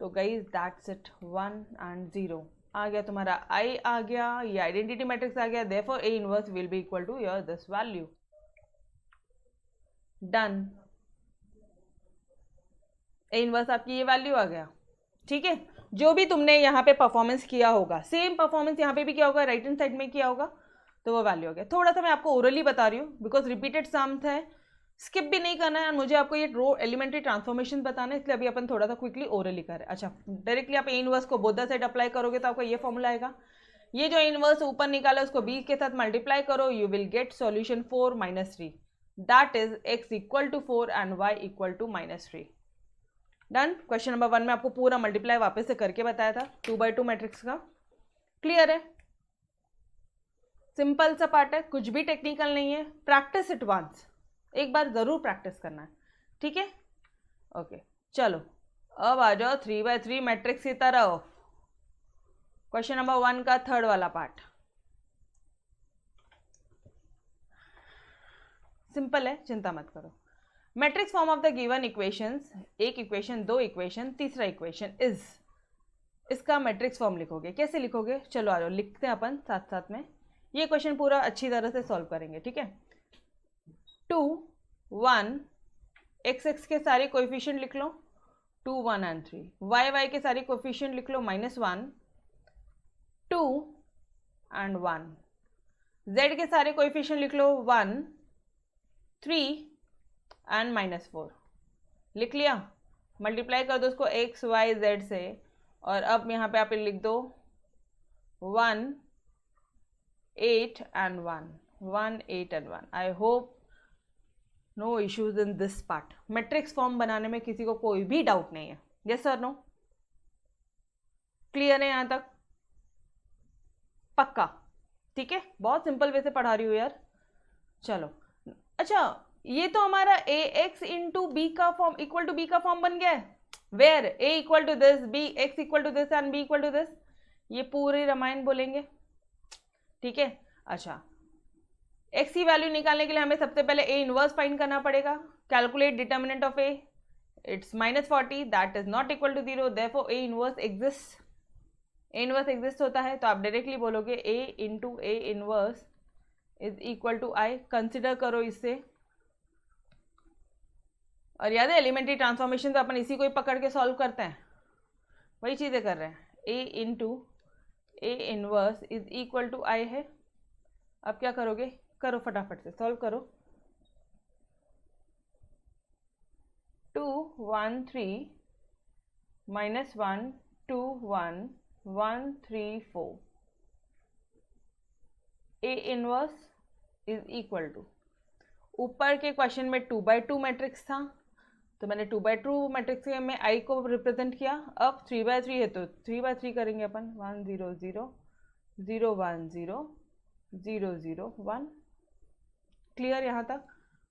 तो गाइज दैट्स इट, 1 एंड 0 आ गया तुम्हारा, आई आ गया, ये आइडेंटिटी मैट्रिक्स आ गया. Therefore A inverse will be equal to your this value. Done. A inverse आपकी ये वैल्यू आ गया, ठीक है. जो भी तुमने यहाँ पे परफॉर्मेंस किया होगा, सेम परफॉर्मेंस यहाँ पे भी किया होगा, राइट हैंड साइड में किया होगा, तो वो वैल्यू हो गया. थोड़ा सा मैं आपको ओरली बता रही हूँ बिकॉज रिपीटेड सम्स है, स्किप भी नहीं करना है, और मुझे आपको ये रो एलिमेंट्री ट्रांसफॉर्मेशन बताना है, इसलिए अभी अपन थोड़ा सा क्विकली ओरली कर रहे हैं. अच्छा, डायरेक्टली आप ए इनवर्स को बोथ द साइड अप्लाई करोगे तो आपको ये फॉर्मूला आएगा. ये जो इनवर्स ऊपर निकाला उसको बी के साथ मल्टीप्लाई करो, you will get solution 4 minus 3, that is x equal to 4 and y equal to minus 3. Done. Question number 1 में आपको पूरा मल्टीप्लाई वापस से करके बताया था 2x2 मैट्रिक्स का. क्लियर है, सिंपल सा पार्ट है, कुछ भी टेक्निकल नहीं है. प्रैक्टिस इट वंस, एक बार जरूर प्रैक्टिस करना है, ठीक है. ओके चलो अब आ जाओ 3x3 मैट्रिक्स की तरफ. क्वेश्चन नंबर 1 का थर्ड वाला पार्ट सिंपल है, चिंता मत करो. Matrix form of the given equations, एक इक्वेशन, दो इक्वेशन, तीसरा इक्वेशन इज, इसका मैट्रिक्स फॉर्म लिखोगे. कैसे लिखोगे, चलो आ जाओ लिखते हैं अपन साथ साथ में. ये क्वेश्चन पूरा अच्छी तरह से सॉल्व करेंगे, ठीक है. 2 1 एक्स एक्स के सारे कोएफिशिएंट लिख लो, 2 1 एंड 3. वाई वाई के सारे कोएफिशिएंट लिख लो, -1 2 एंड 1. जेड के सारे कोएफिशिएंट लिख लो, 1 3 एंड -4. लिख लिया. मल्टीप्लाई कर दो उसको एक्स वाई जेड से, और अब यहाँ पे आप लिख दो 1 8 and 1, 1 8 and 1. I hope no issues in this part. Matrix form बनाने में किसी को कोई भी डाउट नहीं है, यस सर नो? क्लियर है यहाँ तक? पक्का, ठीक है. बहुत सिंपल वे से पढ़ा रही हूँ यार. चलो अच्छा, ये तो हमारा ए एक्स इंटू बी का फॉर्म इक्वल टू बी का फॉर्म बन गया है. Where A equal to this, B x equal to this and B equal to this. ये पूरी रामायण बोलेंगे, ठीक है. अच्छा, एक्स की वैल्यू निकालने के लिए हमें सबसे पहले ए इनवर्स फाइंड करना पड़ेगा. Calculate determinant of A, it's -40, that is not equal to 0, therefore A inverse exist. A inverse exist होता है तो आप डायरेक्टली बोलोगे A into A inverse is equal to I. Consider करो इससे, और याद है एलिमेंट्री ट्रांसफॉर्मेशन तो अपन इसी को ही पकड़ के सॉल्व करते हैं, वही चीज़ें कर रहे हैं. A into A inverse is equal to I है. अब क्या करोगे, करो फटाफट से सॉल्व करो. 2 1 3 -1 2 1 1 3 4. A inverse is equal to, ऊपर के क्वेश्चन में 2x2 मैट्रिक्स था तो मैंने 2x2 मैट्रिक्स में आई को रिप्रेजेंट किया. अब 3x3 है तो 3x3 करेंगे अपन. 1 0 0 0 1 0 0 0 1. क्लियर यहाँ तक?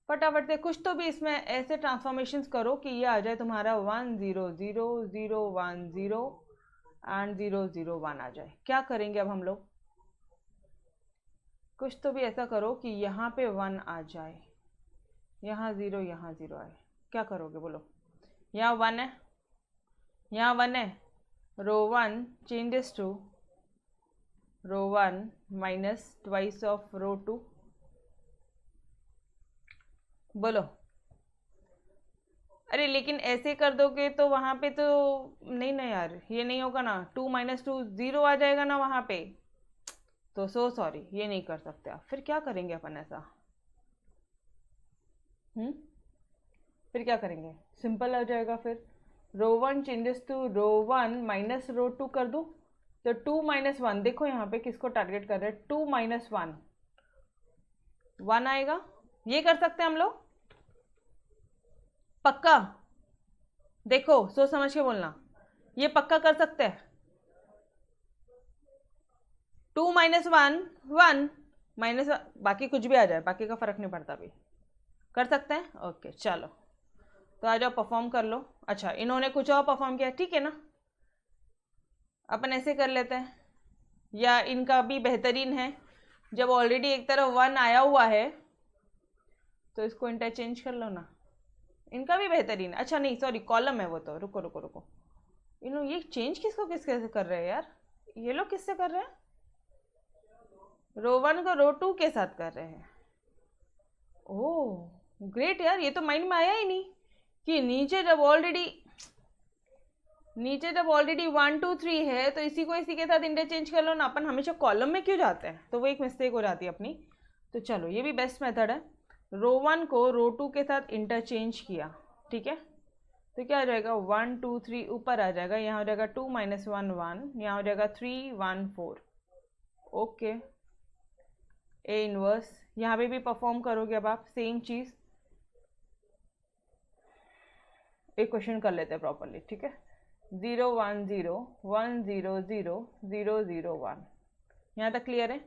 फटाफट से कुछ तो भी इसमें ऐसे ट्रांसफॉर्मेशंस करो कि ये आ जाए तुम्हारा 1 0 0 0 1 0 एंड 0 0 1 आ जाए. क्या करेंगे अब हम लोग, कुछ तो भी ऐसा करो कि यहाँ पे 1 आ जाए, यहाँ 0 यहाँ 0 आए. क्या करोगे बोलो? यहाँ 1 है, यहाँ 1 है, row 1 changes to row 1 minus twice of row 2. बोलो. अरे लेकिन ऐसे कर दोगे तो वहाँ पे तो नहीं ना यार, ये नहीं होगा ना. 2 - 2 0 आ जाएगा ना वहाँ पे, तो सो सॉरी, ये नहीं कर सकते आप. फिर क्या करेंगे अपन ऐसा, फिर क्या करेंगे, सिंपल आ जाएगा. फिर row 1 changes to row 1 minus row 2 कर दो, तो 2 माइनस 1, देखो यहाँ पे किसको टारगेट कर रहे हैं, 2 माइनस 1, 1 आएगा। ये कर सकते हैं हम लोग पक्का, देखो सोच समझ के बोलना, ये पक्का कर सकते हैं। 2 माइनस 1 1 माइनस, बाकी कुछ भी आ जाए, बाकी का फर्क नहीं पड़ता, अभी कर सकते हैं। ओके चलो, तो आ जाओ परफॉर्म कर लो। अच्छा इन्होंने कुछ और परफॉर्म किया, ठीक है ना, अपन ऐसे कर लेते हैं, या इनका भी बेहतरीन है, जब ऑलरेडी एक तरफ 1 आया हुआ है तो इसको इंटरचेंज कर लो ना, इनका भी बेहतरीन है। अच्छा नहीं सॉरी, कॉलम है वो तो, रुको रुको रुको, इन्होंने ये चेंज किसको किसके कर रहे हैं यार, ये लोग किससे कर रहे हैं, रो 1 को रो 2 के साथ कर रहे हैं। ओह ग्रेट यार, ये तो माइंड में आया ही नहीं कि नीचे जब ऑलरेडी 1 2 3 है तो इसी को इसी के साथ इंटरचेंज कर लो ना, अपन हमेशा कॉलम में क्यों जाते हैं, तो वो एक मिस्टेक हो जाती है अपनी। तो चलो ये भी बेस्ट मेथड है, रो 1 को रो 2 के साथ इंटरचेंज किया, ठीक है, तो क्या हो जाएगा 1 2 3 ऊपर आ जाएगा, यहाँ हो जाएगा 2 माइनस 1 1, यहाँ हो जाएगा 3 1 4। ओके ए इनवर्स, यहाँ पे भी परफॉर्म करोगे अब आप सेम चीज़, एक क्वेश्चन कर लेते हैं प्रॉपरली, ठीक है, 0 1 0 1 0 0 0 0 1, यहाँ तक क्लियर है।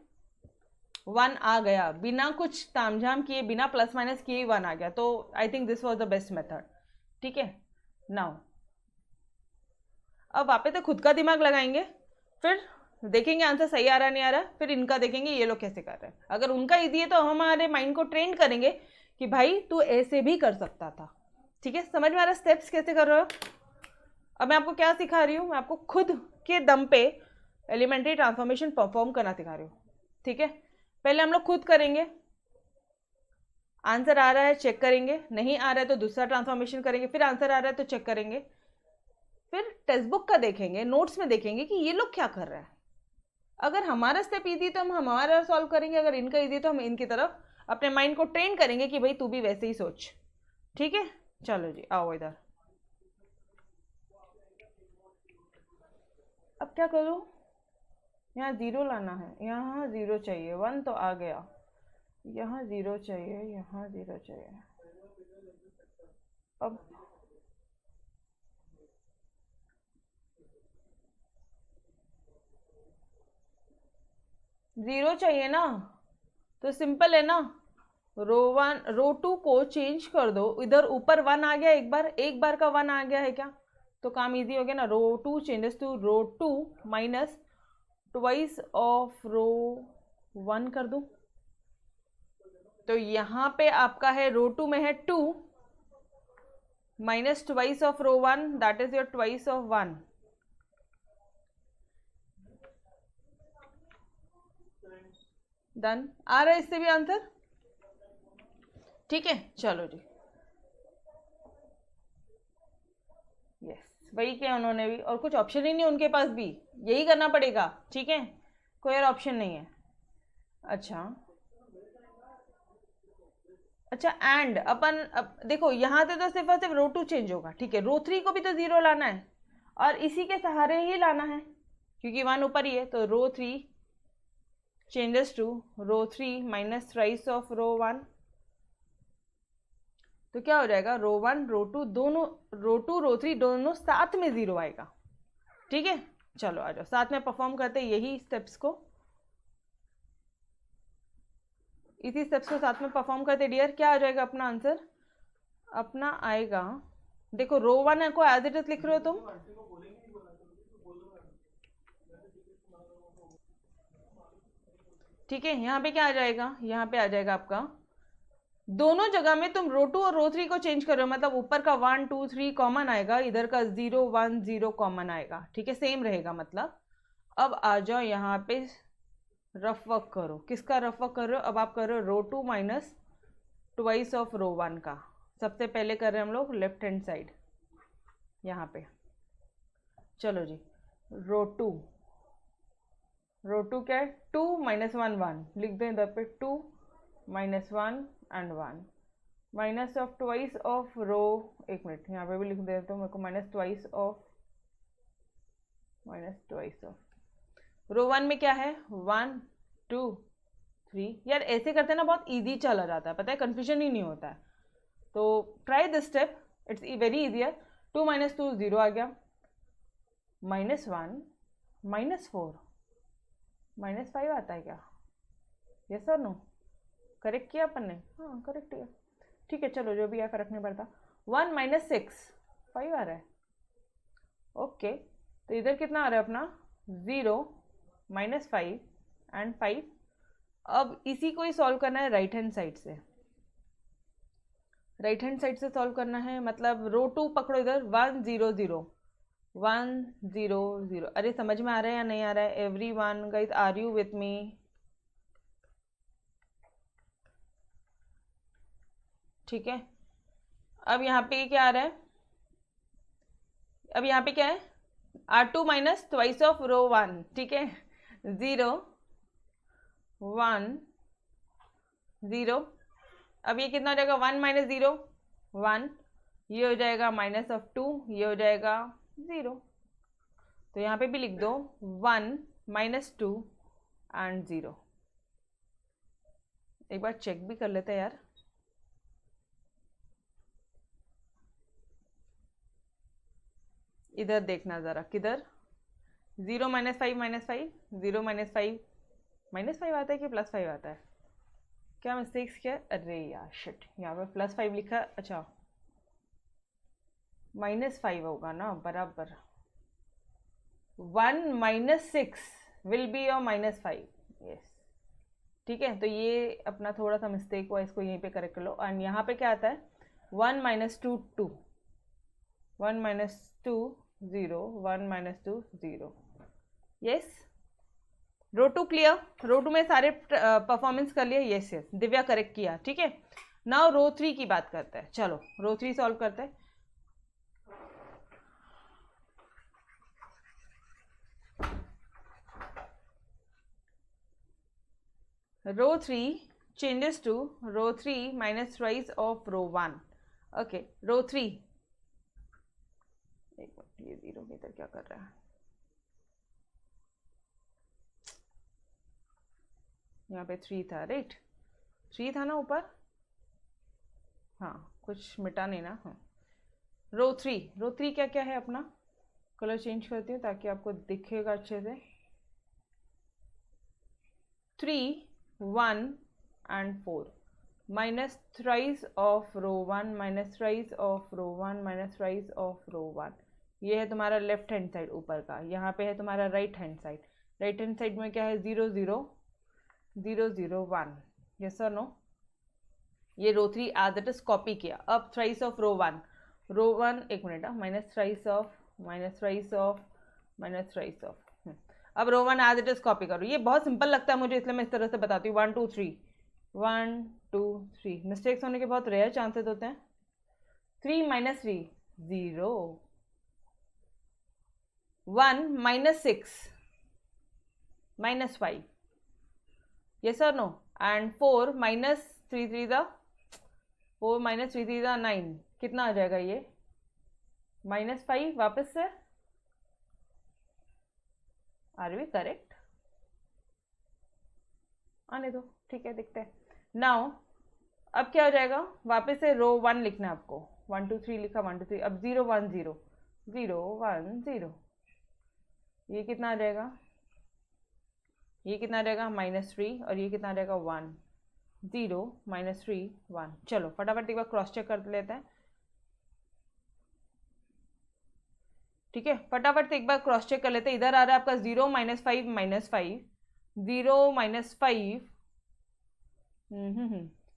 1 आ गया बिना कुछ तामझाम किए, बिना प्लस माइनस किए 1 आ गया, तो I think this was the best method, ठीक है। नाउ अब आप तो खुद का दिमाग लगाएंगे, फिर देखेंगे आंसर सही आ रहा नहीं आ रहा, फिर इनका देखेंगे ये लोग कैसे कर रहे हैं। अगर उनका ईजी है तो हम हमारे माइंड को ट्रेन करेंगे कि भाई तू ऐसे भी कर सकता था, ठीक है, समझ में आ रहा स्टेप्स कैसे कर रहे हो। अब मैं आपको क्या सिखा रही हूँ, मैं आपको खुद के दम पे एलिमेंट्री ट्रांसफॉर्मेशन परफॉर्म करना सिखा रही हूँ, ठीक है। पहले हम लोग खुद करेंगे, आंसर आ रहा है चेक करेंगे, नहीं आ रहा है तो दूसरा ट्रांसफॉर्मेशन करेंगे, फिर आंसर आ रहा है तो चेक करेंगे, फिर टेक्स्ट बुक का देखेंगे, नोट्स में देखेंगे कि ये लोग क्या कर रहे हैं। अगर हमारा स्टेप ईजी तो हम हमारा सॉल्व करेंगे, अगर इनका ईजी तो हम इनकी तरफ अपने माइंड को ट्रेन करेंगे कि भाई तू भी वैसे ही सोच, ठीक है। चलो जी आओ इधर, अब क्या करूँ, यहाँ 0 लाना है, यहाँ 0 चाहिए, 1 तो आ गया, यहाँ 0 चाहिए, यहाँ 0 चाहिए। अब जीरो चाहिए ना, तो सिंपल है ना, रो 1 रो 2 को चेंज कर दो, इधर ऊपर 1 आ गया, एक बार का 1 आ गया है क्या, तो काम इजी हो गया ना, row 2 changes to row 2 minus twice of row 1 कर दूं, तो यहाँ पे आपका है रो 2 में है 2 minus twice of row 1, that is your twice of 1, done. आ रहा है इससे भी आंसर, ठीक है। चलो जी यस, वही किया उन्होंने भी, और कुछ ऑप्शन ही नहीं उनके पास भी, यही करना पड़ेगा, ठीक है, कोई और ऑप्शन नहीं है। अच्छा अच्छा एंड अपन अब देखो यहाँ से तो सिर्फ और सिर्फ रो 2 चेंज होगा, ठीक है, रो 3 को भी तो 0 लाना है और इसी के सहारे ही लाना है क्योंकि 1 ऊपर ही है, तो row 3 changes to row 3 minus thrice of row 1, तो क्या हो जाएगा, रो 1 रो 2 दोनों, रो 2 रो 3 दोनों साथ में 0 आएगा, ठीक है। चलो आ जाओ साथ में परफॉर्म करते हैं यही स्टेप्स को, इसी स्टेप्स को साथ में परफॉर्म करते डियर, क्या आ जाएगा अपना आंसर, अपना आएगा, देखो रो 1 को एज इट इज लिख रहे हो तुम, ठीक है, यहाँ पे क्या आ जाएगा, यहाँ पे आ जाएगा आपका, दोनों जगह में तुम रो 2 और रो 3 को चेंज कर रहे हो, मतलब ऊपर का 1 2 3 कॉमन आएगा, इधर का 0 1 0 कॉमन आएगा, ठीक है, सेम रहेगा मतलब। अब आ जाओ यहाँ पे रफ वर्क करो, किसका रफ वर्क कर रहे हो, अब आप कर रहे हो रो 2 माइनस ट्वाइस ऑफ रो 1 का, सबसे पहले कर रहे हैं हम लोग लेफ्ट हैंड साइड यहाँ पे, चलो जी रो 2 क्या है, 2 माइनस 1 1 लिख दें इधर पे, 2 minus 1 and 1 minus of twice of row, एक मिनट यहाँ पे भी लिख देते तो मेरे को माइनस ट्वाइस ऑफ रो 1 में क्या है 1 2 3। यार ऐसे करते ना बहुत इजी चला जाता है, पता है, कंफ्यूजन ही नहीं होता है। तो try this step, it's very easier. 2 - 2 0 आ गया, -1 -4 -5 आता है क्या? यस और नो? करेक्ट किया अपन ने? हाँ करेक्ट किया, ठीक है चलो जो भी है फर्क नहीं पड़ता। 1 - 6 5 आ रहा है। ओके तो इधर कितना आ रहा है अपना 0 -5 एंड 5। अब इसी को ही सॉल्व करना है राइट हैंड साइड से। राइट हैंड साइड से सॉल्व करना है, मतलब रो 2 पकड़ो इधर 1 0 0 1 0 0। अरे समझ में आ रहा है या नहीं आ रहा है every one guys? Are you with me? ठीक है, अब यहाँ पे क्या आ रहा है? अब यहाँ पे क्या है R2 minus twice of row 1, ठीक है 0 1 0। अब ये कितना हो जाएगा 1 - 0 1, ये हो जाएगा -2, ये हो जाएगा 0। तो यहाँ पे भी लिख दो 1 -2 एंड 0। एक बार चेक भी कर लेते हैं यार। इधर देखना ज़रा, किधर 0 - 5 -5 0 -5 -5 आता है कि +5 आता है? क्या मिस्टेक्स क्या है? अरे यार शिट, यहाँ पे +5 लिखा है। अच्छा -5 होगा ना बराबर। 1 - 6 विल बी योर -5। यस ठीक है, तो ये अपना थोड़ा सा मिस्टेक हुआ, इसको यहीं पे करेक्ट कर लो। एंड यहाँ पे क्या आता है 1 - 2 2 1 - 2 0 1 - 2 0। यस रो 2 क्लियर? रो 2 में सारे परफॉर्मेंस कर लिए? यस यस दिव्या करेक्ट किया, ठीक है। नाउ रो 3 की बात करते हैं, चलो रो 3 सॉल्व करते हैं। Row 3 changes to row 3 minus twice of row 1। Okay row 3, एक मिनट ये 0 इधर क्या कर रहा है? यहाँ पे 3 था, राइट 3 था ना ऊपर? हाँ कुछ मिटा नहीं ना? हाँ रो 3 क्या क्या है अपना? कलर चेंज करती हूँ ताकि आपको दिखेगा अच्छे से। 3 1 and 4 minus thrice of row 1 minus thrice of row 1 minus thrice of row 1। ये है तुम्हारा लेफ्ट हैंड साइड ऊपर का। यहाँ पे है तुम्हारा right hand side. Right hand side में क्या है 0 0 0 0 1। यस और नो? ये रो 3 एज इट इज कॉपी किया। अब थ्राइस ऑफ रो 1, रो 1 एक minute minus thrice of minus thrice of minus thrice of. अब रो 1 एज इट इज कॉपी करो। ये बहुत सिंपल लगता है मुझे, इसलिए मैं इस तरह से बताती हूँ। 1 2 3 1 2 3। मिस्टेक्स होने के बहुत रेयर चांसेस होते हैं। 3 - 3 0 1 - 6 -5। यस और नो? And 4 - 3 3 the 4 - 3 3 the 9। कितना आ जाएगा ये? -5 वापस से। Are we correct? आने दो, ठीक है देखते हैं। नाउ अब क्या हो जाएगा, वापस से रो 1 लिखना है आपको। 1 2 3 लिखा 1 2 3। अब 0 1 0 0 1 0। ये कितना आ जाएगा? ये कितना आ जाएगा -3। और ये कितना आ जाएगा 1 0 -3 1। चलो फटाफट एक बार क्रॉस चेक कर लेते हैं, ठीक है फटाफट से एक बार क्रॉस चेक कर लेते हैं। इधर आ रहा है आपका 0 - 5 -5 0 -5।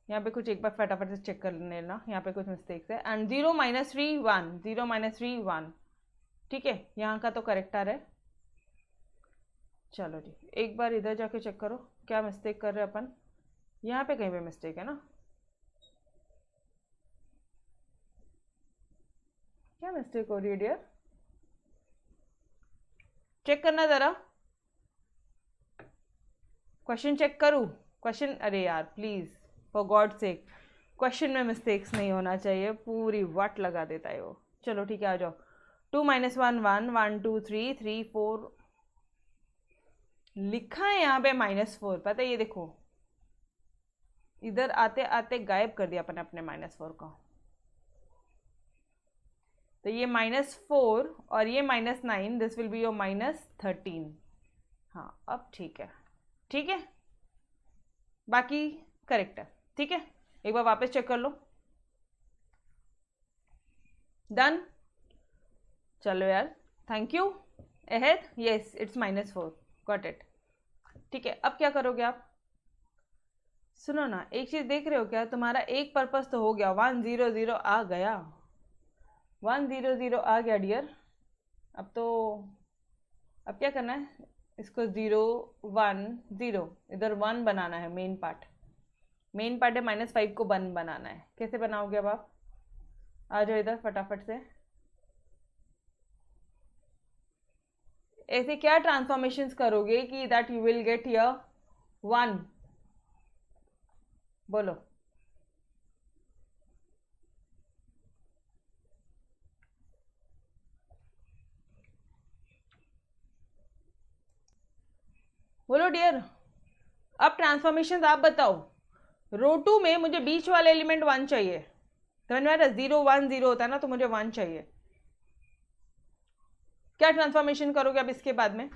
यहाँ पे कुछ एक बार फटाफट से चेक कर लेना, यहाँ पे कुछ मिस्टेक्स है। एंड 0 - 3 1 0 - 3 1। ठीक है यहाँ का तो करेक्ट आ रहा है। चलो जी एक बार इधर जाके चेक करो क्या मिस्टेक कर रहे हैं अपन। यहाँ पे कहीं पे मिस्टेक है ना? क्या मिस्टेक हो रही है डियर? चेक करना जरा, क्वेश्चन चेक करूँ? क्वेश्चन, अरे यार please for God sake question में मिस्टेक्स नहीं होना चाहिए, पूरी वट लगा देता है वो। चलो ठीक है आ जाओ। 2 - 1 1 1 2 3 3 4 लिखा है यहाँ पे -4, पता है, ये देखो इधर आते आते गायब कर दिया अपन अपने -4 को। तो ये -4 और ये -9, दिस विल बी योर -13। हाँ अब ठीक है, ठीक है, बाकी करेक्ट है, ठीक है। एक बार वापस चेक कर लो। डन, चलो यार, thank you. Ahead, yes it's -4, got it. ठीक है, अब क्या करोगे आप, सुनो ना, एक चीज देख रहे हो क्या, तुम्हारा एक पर्पस तो हो गया, 100 आ गया, 100 आ गया डियर। अब तो अब क्या करना है, इसको 0 1 0 इधर 1 बनाना है, मेन पार्ट है -5 को 1 बनाना है। कैसे बनाओगे अब आप, आ जाओ इधर फटाफट से। ऐसे क्या ट्रांसफॉर्मेशंस करोगे कि that you will get here 1, बोलो। बोलो डियर, अब ट्रांसफॉर्मेशन आप बताओ। रो 2 में मुझे बीच वाले एलिमेंट 1 चाहिए, समझ में आ रहा है, 0 1 0 होता है ना, तो मुझे 1 चाहिए। क्या ट्रांसफॉर्मेशन करोगे अब इसके बाद में,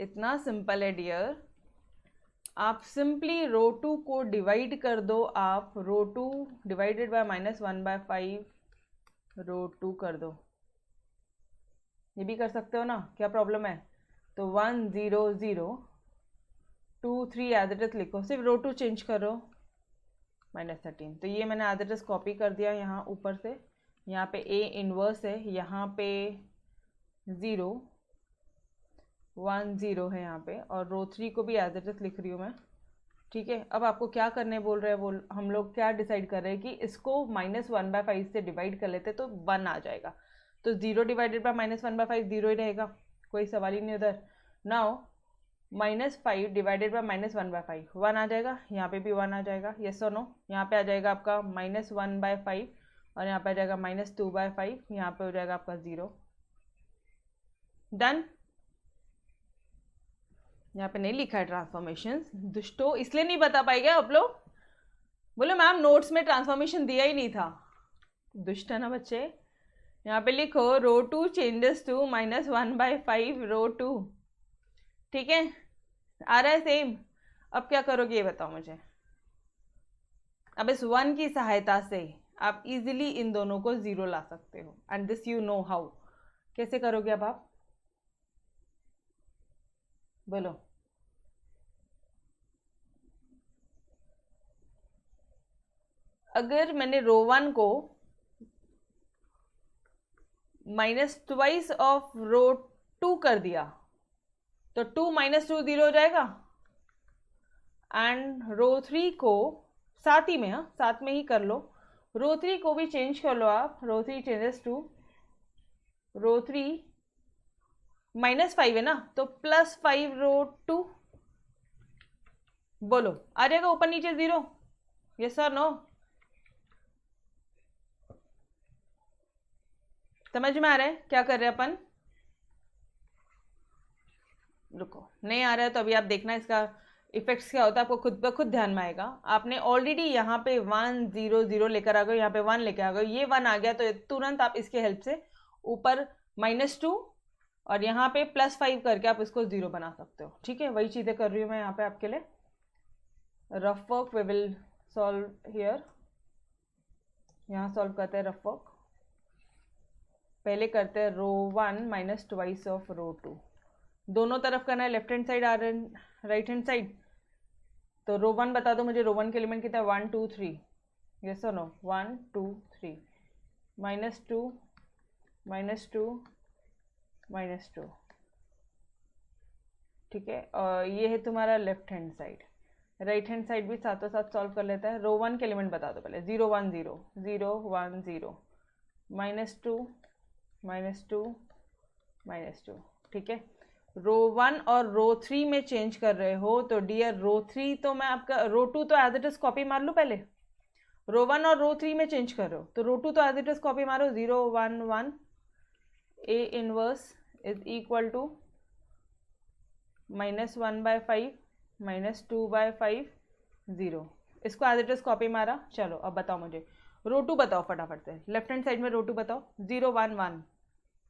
इतना सिंपल है डियर, आप सिंपली रो 2 को डिवाइड कर दो, आप रो 2 डिवाइडेड बाय -1/5 रो 2 कर दो, ये भी कर सकते हो ना, क्या प्रॉब्लम है। तो 1 0 0 2 3 एज इट इज लिखो, सिर्फ रो 2 चेंज करो, -13। तो ये मैंने एज इट इज कॉपी कर दिया यहाँ ऊपर से, यहाँ पे ए इनवर्स है, यहाँ पे 0 1 0 है यहाँ पे, और रो 3 को भी एज इट इज लिख रही हूँ मैं, ठीक है। अब आपको क्या करने बोल रहे हैं, हम लोग क्या डिसाइड कर रहे हैं कि इसको -1/5 से डिवाइड कर लेते तो 1 आ जाएगा। तो 0 डिवाइडेड बाय -1/5 0 ही रहेगा, कोई सवाल ही नहीं उधर। नाउ -5 डिवाइडेड बाय -1/5 1 आ जाएगा, यहाँ पे भी 1 आ जाएगा, यस और नो। यहाँ पे आ जाएगा आपका -1/5 और यहाँ पे आ जाएगा -2/5, यहाँ पे हो जाएगा आपका 0। डन, यहाँ पे नहीं लिखा है ट्रांसफॉर्मेशन, दुष्टो, इसलिए नहीं बता पाएंगे आप लोग, बोले मैम नोट्स में ट्रांसफॉर्मेशन दिया ही नहीं था, दुष्ट है ना बच्चे। यहाँ पे लिखो रो 2 चेंजेस टू -1/5 रो 2, ठीक है, आ रहा है सेम। अब क्या करोगे ये बताओ मुझे। अब इस 1 की सहायता से आप इजीली इन दोनों को 0 ला सकते हो, and this you know how. कैसे करोगे अब आप, बोलो। अगर मैंने रो 1 को -2 ऑफ रो 2 कर दिया तो 2 -2 0 हो जाएगा, एंड रो 3 को साथ ही में, हाँ साथ में ही कर लो, रो 3 को भी चेंज कर लो आप, रो 3 चेंजेस टू रो 3 -5 है ना, तो +5 रो 2, बोलो आ जाएगा ऊपर नीचे 0, यस और नो। समझ में आ रहा है क्या कर रहे हैं अपन, रुको, नहीं आ रहा है तो अभी आप देखना इसका इफेक्ट्स क्या होता है, आपको खुद ब खुद ध्यान में आएगा। आपने ऑलरेडी यहाँ पे 1 0 0 लेकर आ गए, यहाँ पे 1 लेकर आ गए, ये 1 आ गया, तो तुरंत आप इसके हेल्प से ऊपर -2 और यहाँ पे +5 करके आप इसको 0 बना सकते हो, ठीक है। वही चीज़ें कर रही हूँ मैं यहाँ पे आपके लिए। Rough work we will solve here, यहाँ सॉल्व करते हैं रफ वर्क। पहले करते हैं रो 1 -2 ऑफ रो 2, दोनों तरफ करना है, लेफ्ट हैंड साइड और राइट हैंड साइड। तो रो 1 बता दो मुझे, रो 1 के एलिमेंट कितना है, 1 2 3, यस और नो, 1 2 3, -2 -2 -2, ठीक है। और ये है तुम्हारा left hand side, right hand side भी साथों साथ सॉल्व कर लेता है। रो 1 के एलिमेंट बता दो पहले, 0 1 0 0 1 0, -2 -2 -2, ठीक है। रो 1 और रो 3 में चेंज कर रहे हो तो डियर रो 3 तो मैं आपका, रो 2 तो एज इट इज कॉपी मार लूँ पहले, रो 1 और रो 3 में चेंज कर रहे हो, तो रो 2 तो एज इट इज कॉपी मारो, 0 1 1 A inverse is equal to -1/5 -2/5 0। इसको एज इट इज कॉपी मारा। चलो अब बताओ मुझे रो 2 बताओ फटाफट से, लेफ्ट हैंड साइड में रो 2 बताओ, 0 1 1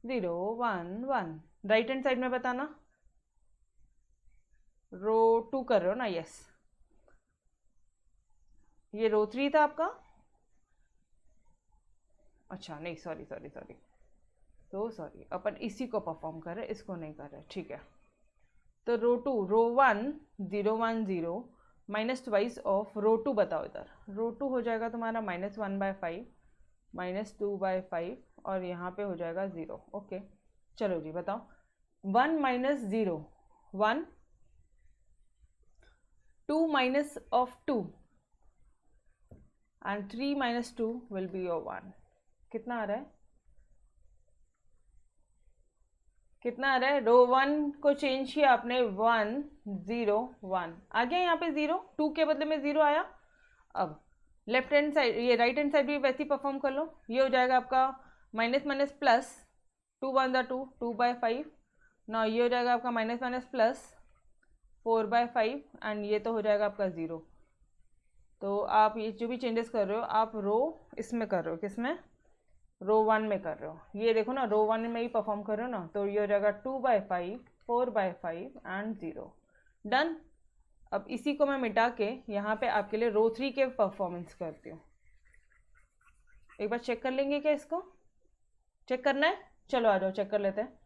0 1 1। राइट हैंड साइड में बताना, रो 2 कर रहे हो ना, यस। ये रो 3 था आपका, अच्छा नहीं सॉरी सॉरी सॉरी, तो सॉरी अपन इसी को परफॉर्म कर रहे, इसको नहीं कर रहे, ठीक है। तो रो 2 row 1 0 1 0 minus twice of row 2 बताओ इधर, रो 2 हो जाएगा तुम्हारा -1/5 -2/5 और यहाँ पे हो जाएगा 0। ओके चलो जी बताओ, 1 - 0 1, 2 minus of 2 and 3 minus 2 will be your 1। कितना आ रहा है, कितना आ रहा है? रो 1 को चेंज किया आपने, 1 0 1 आ गया यहाँ पे 0, 2 के बदले में 0 आया। अब लेफ्ट हैंड साइड, ये राइट हैंड साइड भी वैसे ही परफॉर्म कर लो। ये हो जाएगा आपका माइनस माइनस प्लस, 2 1 2 2/5 ना, ये हो जाएगा आपका माइनस माइनस प्लस 4/5 एंड ये तो हो जाएगा आपका 0। तो आप ये जो भी चेंजेस कर रहे हो आप रो इसमें कर रहे हो, किसमें? रो 1 में कर रहे हो। ये देखो ना, रो 1 में ही परफॉर्म कर रहे हो ना, तो ये हो जाएगा 2/5 4/5 एंड 0। डन। अब इसी को मैं मिटा के यहाँ पे आपके लिए रो 3 के परफॉर्मेंस करती हूँ। एक बार चेक कर लेंगे क्या? इसको चेक करना है, चलो आ जाओ चेक कर लेते हैं।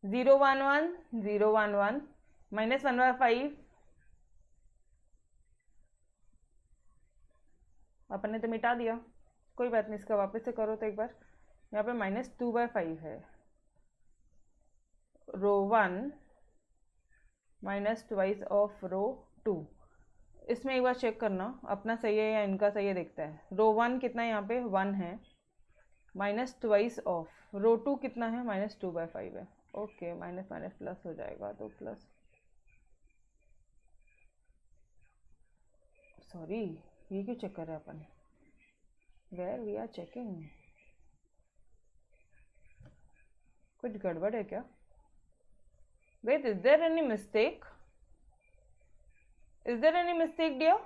0 1 1 0 1 1 -1/5 अपन ने तो मिटा दिया, कोई बात नहीं, इसका वापस से करो तो एक बार। यहाँ पे -2/5 है, row 1 minus twice of row 2। इसमें एक बार चेक करना अपना सही है या इनका सही है, देखता है। रो 1 कितना है यहाँ पे, 1 है, माइनस ट्वाइस ऑफ रो 2 कितना है, -2/5 है। ओके माइनस माइनस प्लस हो जाएगा, तो प्लस, सॉरी ये क्यों चेक कर रहे हैं अपन, वेयर वी आर चेकिंग, कुछ गड़बड़ है क्या? Wait, is there any mistake, is there any mistake dear,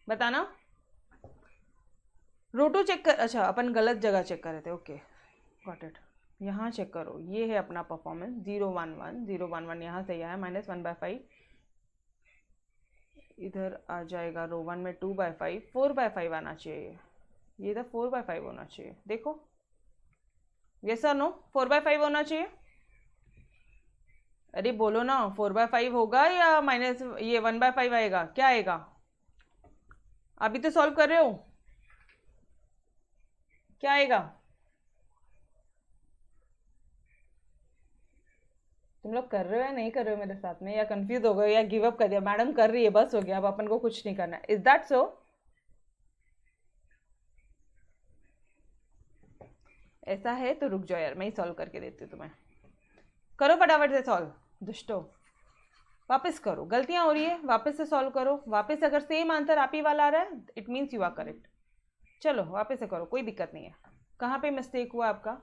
बताना। रो 2 चेक कर, अच्छा अपन गलत जगह चेक कर रहे थे, ओके गॉट इट। यहाँ चेक करो, ये है अपना परफॉर्मेंस, 0 1 1 0 1 1 यहाँ से आया है, -1/5 इधर आ जाएगा। रो 1 में 2/5 4/5 आना चाहिए, ये इधर 4/5 होना चाहिए, देखो यस और नो, 4/5 होना चाहिए। अरे बोलो ना, 4/5 होगा या माइनस ये 1/5 आएगा, क्या आएगा? अभी तो सॉल्व कर रहे हो, क्या आएगा? तुम लोग कर रहे हो या नहीं कर रहे हो मेरे साथ में, या कंफ्यूज हो गए या गिव अप कर दिया? मैडम कर रही है, बस हो गया, अब अपन को कुछ नहीं करना। Is that so? ऐसा है तो रुक जाओ यार, मैं ही सॉल्व करके देती हूँ तुम्हें। करो फटाफट से सॉल्व, दुष्टो वापस करो, गलतियां हो रही है, वापस से सॉल्व करो। वापस अगर सेम आंसर आप ही वाला आ रहा है it means you are correct. चलो वापस से करो, कोई दिक्कत नहीं है। कहाँ पे मिस्टेक हुआ आपका?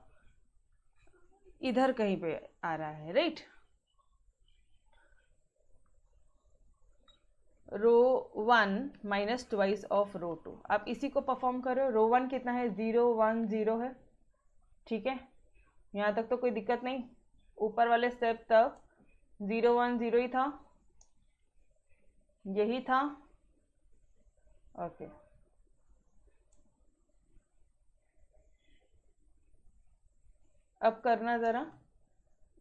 इधर कहीं पे आ रहा है, right. Row 1 minus twice of row 2, आप इसी को परफॉर्म कर रहे हो। रो 1 कितना है, 0 1 0 है, ठीक है, यहाँ तक तो कोई दिक्कत नहीं। ऊपर वाले स्टेप तक 0 1 0 ही था, यही था, ओके। अब करना ज़रा,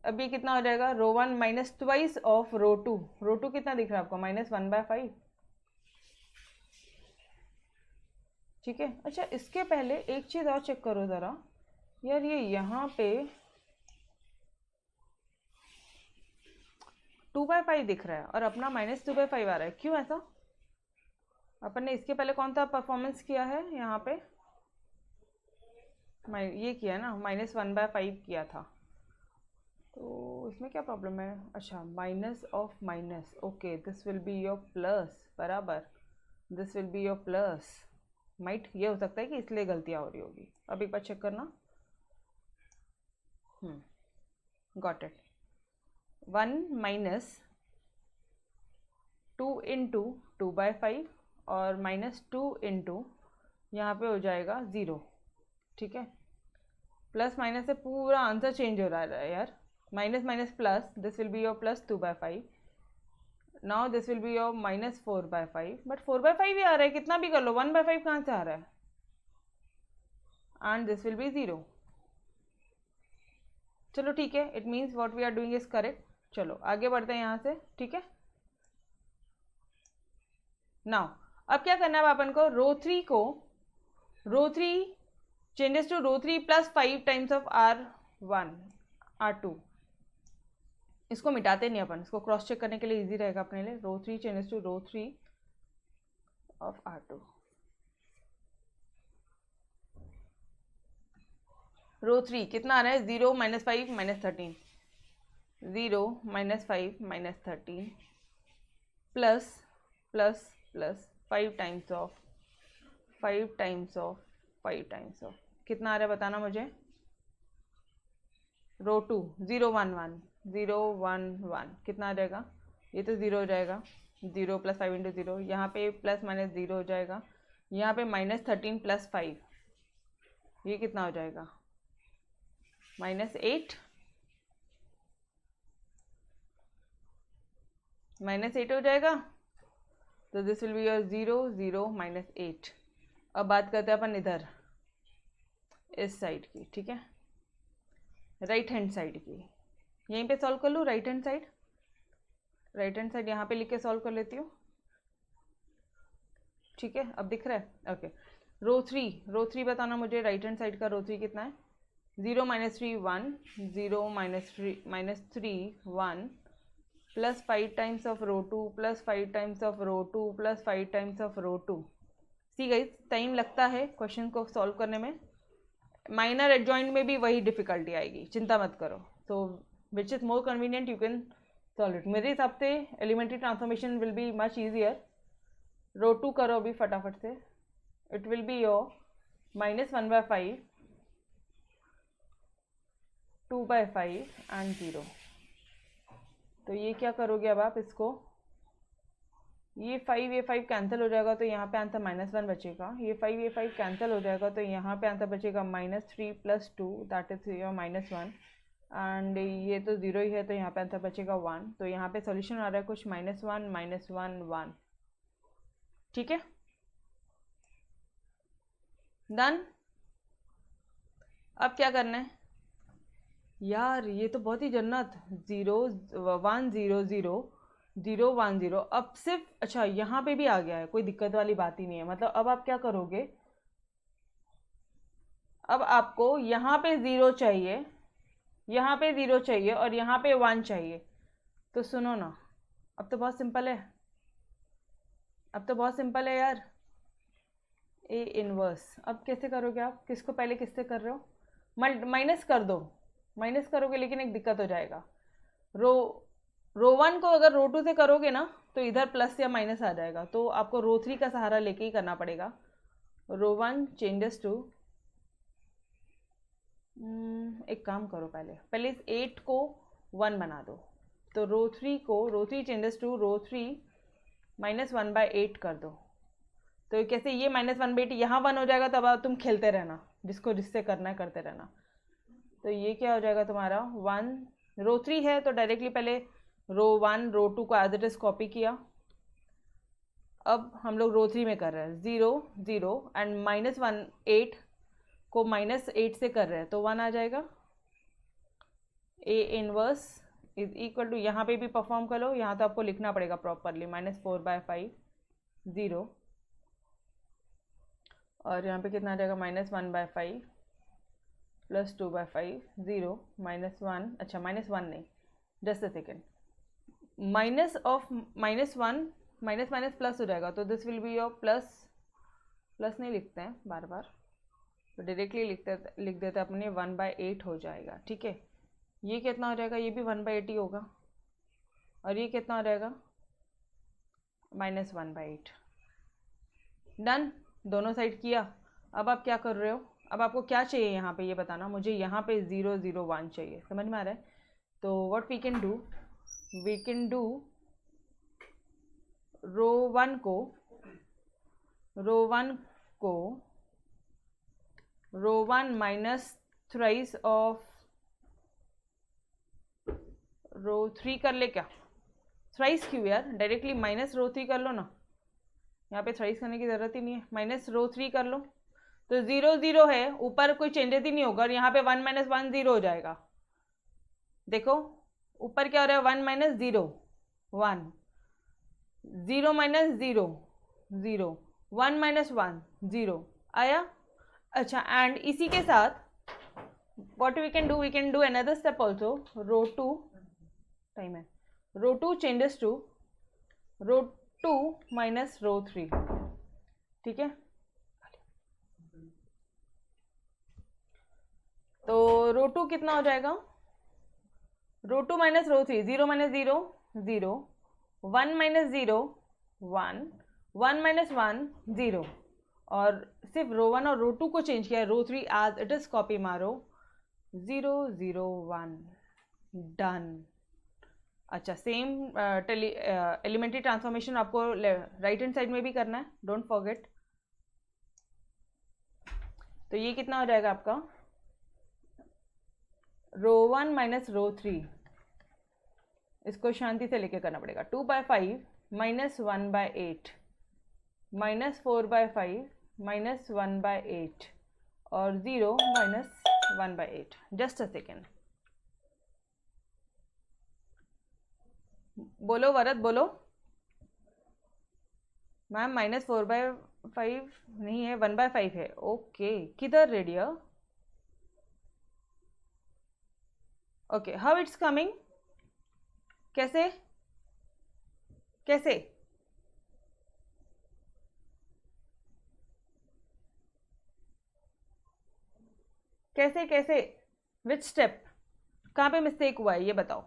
अब ये कितना हो जाएगा, रो 1 माइनस ट्वाइस ऑफ रो 2। रो 2 कितना दिख रहा है आपको, -1/5, ठीक है। अच्छा इसके पहले एक चीज़ और चेक करो ज़रा यार, ये यहाँ पे 2/5 दिख रहा है और अपना -2/5 आ रहा है, क्यों ऐसा? अपन ने इसके पहले कौन सा परफॉर्मेंस किया है यहाँ पे, ये किया ना, -1/5 किया था। तो इसमें क्या प्रॉब्लम है? अच्छा, minus of minus, okay, this will be your plus, बराबर, this will be your plus, might, ये हो सकता है कि इसलिए गलतियाँ हो रही होगी। अब एक बार चेक करना। Got it. 1 माइनस 2 इंटू 2/5 और -2 इंटू यहाँ पे हो जाएगा 0, ठीक है। प्लस माइनस से पूरा आंसर चेंज हो रहा है यार। Minus minus plus, this will be your plus 2/5, now this will be your -4/5, but 4/5 ही आ रहा है, कितना भी कर लो, 1/5 कहाँ से आ रहा है? And this will be 0। चलो ठीक है, it means what we are doing is correct. चलो आगे बढ़ते हैं यहाँ से, ठीक है। नाउ अब क्या करना है अपन को? Row three changes to row 3 plus 5 times of R1 R2, इसको मिटाते नहीं अपन, इसको क्रॉस चेक करने के लिए इजी रहेगा अपने लिए। Row 3 changes to row 3 of R2, row 3 कितना आ रहा है? 0 -5 -13, 0 -5 -13 plus plus plus 5 times of 5 times of 5 times of, कितना आ रहा है बताना मुझे? रो 2 0 1 1 0 1 1, कितना आ जाएगा? ये तो 0 हो जाएगा, 0 + 5 × 0, यहाँ पे प्लस माइनस 0 हो जाएगा, यहाँ पे -13 + 5, ये कितना हो जाएगा? -8, -8 हो जाएगा। तो दिस विल बी योर 0 0 -8। अब बात करते हैं अपन इधर इस साइड की, ठीक है, राइट हैंड साइड की। यहीं पे सॉल्व कर लूँ, right hand side, right hand side यहाँ पे लिख के सॉल्व कर लेती हूँ, ठीक है। अब दिख रहा है? ओके। रो थ्री बताना मुझे, राइट हैंड साइड का रो 3 कितना है? 0 -3 1 0 -3 1 plus 5 times of row 2 plus 5 times of row 2 plus 5 times of row 2। See guys, time लगता है क्वेश्चन को सॉल्व करने में, माइनर एडजॉइंट में भी वही डिफिकल्टी आएगी, चिंता मत करो। So which is more convenient you can solve it. मेरे हिसाब से elementary transformation will be much easier. Row 2 करो अभी फटाफट से, it will be your -1/5 2/5 and 0। तो ये क्या करोगे अब आप? इसको ये 5 कैंसिल हो जाएगा, तो यहाँ पे आंसर -1 बचेगा। ये 5 कैंसिल हो जाएगा, तो यहाँ पे आंसर बचेगा -3 + 2, दैट इज योर -1, एंड ये तो 0 ही है, तो यहाँ पे आंसर बचेगा 1। तो यहाँ पे सॉल्यूशन आ रहा है कुछ -1 -1 1, ठीक है, डन। अब क्या करना है यार? ये तो बहुत ही जन्नत, 0 1 0 0 0 1 0। अब सिर्फ, अच्छा यहाँ पे भी आ गया है, कोई दिक्कत वाली बात ही नहीं है। मतलब अब आप क्या करोगे? अब आपको यहाँ पे 0 चाहिए, यहाँ पे 0 चाहिए और यहाँ पे 1 चाहिए। तो सुनो ना, अब तो बहुत सिंपल है, अब तो बहुत सिंपल है यार। ए इनवर्स, अब कैसे करोगे आप? किसको पहले किससे कर रहे हो? माइनस कर दो, माइनस करोगे, लेकिन एक दिक्कत हो जाएगा। रो 1 को अगर रो 2 से करोगे ना, तो इधर प्लस या माइनस आ जाएगा, तो आपको रो 3 का सहारा लेके ही करना पड़ेगा। रो 1 चेंजेस टू, एक काम करो, पहले इस 8 को 1 बना दो। तो रो 3 चेंजेस टू रो 3 -1/8 कर दो। तो कैसे? ये -1/8 यहाँ 1 हो जाएगा, तब तुम खेलते रहना, जिससे करना है करते रहना। तो ये क्या हो जाएगा तुम्हारा 1, रो 3 है तो डायरेक्टली पहले रो 1 रो 2 को एज इट इज कॉपी किया। अब हम लोग रो 3 में कर रहे हैं 0 0 एंड -8 को -8 से कर रहे हैं, तो 1 आ जाएगा। A inverse is equal to, यहाँ पे भी परफॉर्म कर लो, यहाँ तो आपको लिखना पड़ेगा प्रॉपरली, -4/5 0, और यहाँ पे कितना आ जाएगा? -1/5 + 2/5 0 -1, अच्छा -1 नहीं, just a second, minus of -1 minus minus plus हो जाएगा, तो this will be your plus नहीं लिखते हैं बार बार, तो डायरेक्टली लिख देते अपने 1/8 हो जाएगा, ठीक है। ये कितना हो जाएगा, ये भी 1/8 होगा, और ये कितना हो जाएगा -1/8। डन, दोनों साइड किया। अब आप क्या कर रहे हो, अब आपको क्या चाहिए यहाँ पे ये बताना मुझे। यहाँ पे 0 0 1 चाहिए, समझ में आ रहा है? तो what we can do row one को row one minus thrice of row 3 कर ले क्या? थ्राइस क्यों यार, डायरेक्टली माइनस रो 3 कर लो ना, यहाँ पे थ्राइस करने की ज़रूरत ही नहीं है, माइनस रो 3 कर लो। तो 0 0 है, ऊपर कोई चेंजेस ही नहीं होगा, और यहाँ पे 1 - 1 0 हो जाएगा। देखो ऊपर क्या हो रहा है, 1 - 0 1, 0 - 0 0, 1 - 1 0 आया। अच्छा, एंड इसी के साथ what we can do another step also, row 2 time है, row 2 changes to row 2 minus row 3, ठीक है? तो row 2 कितना हो जाएगा, row 2 minus row 3, 0 - 0 0, 1 - 0 1, 1 - 1 0, और सिर्फ रो 1 और रो 2 को चेंज किया है, रो 3 एज इट इज कॉपी मारो, 0 0 1, डन। अच्छा, सेम एलिमेंट्री ट्रांसफॉर्मेशन आपको राइट हैंड साइड में भी करना है, डोंट फॉरगेट। तो ये कितना हो जाएगा आपका, रो 1 माइनस रो 3, इसको शांति से लेके करना पड़ेगा, 2/5 - 1/8 -4/5 -1/8 और 0 - 1/8। जस्ट अ सेकेंड, बोलो वरद बोलो। मैम -4/5 नहीं है, 1/5 है। ओके, किधर radio? Okay, how it's coming, कैसे कैसे कैसे कैसे, विच स्टेप, कहाँ पे मिस्टेक हुआ है ये बताओ।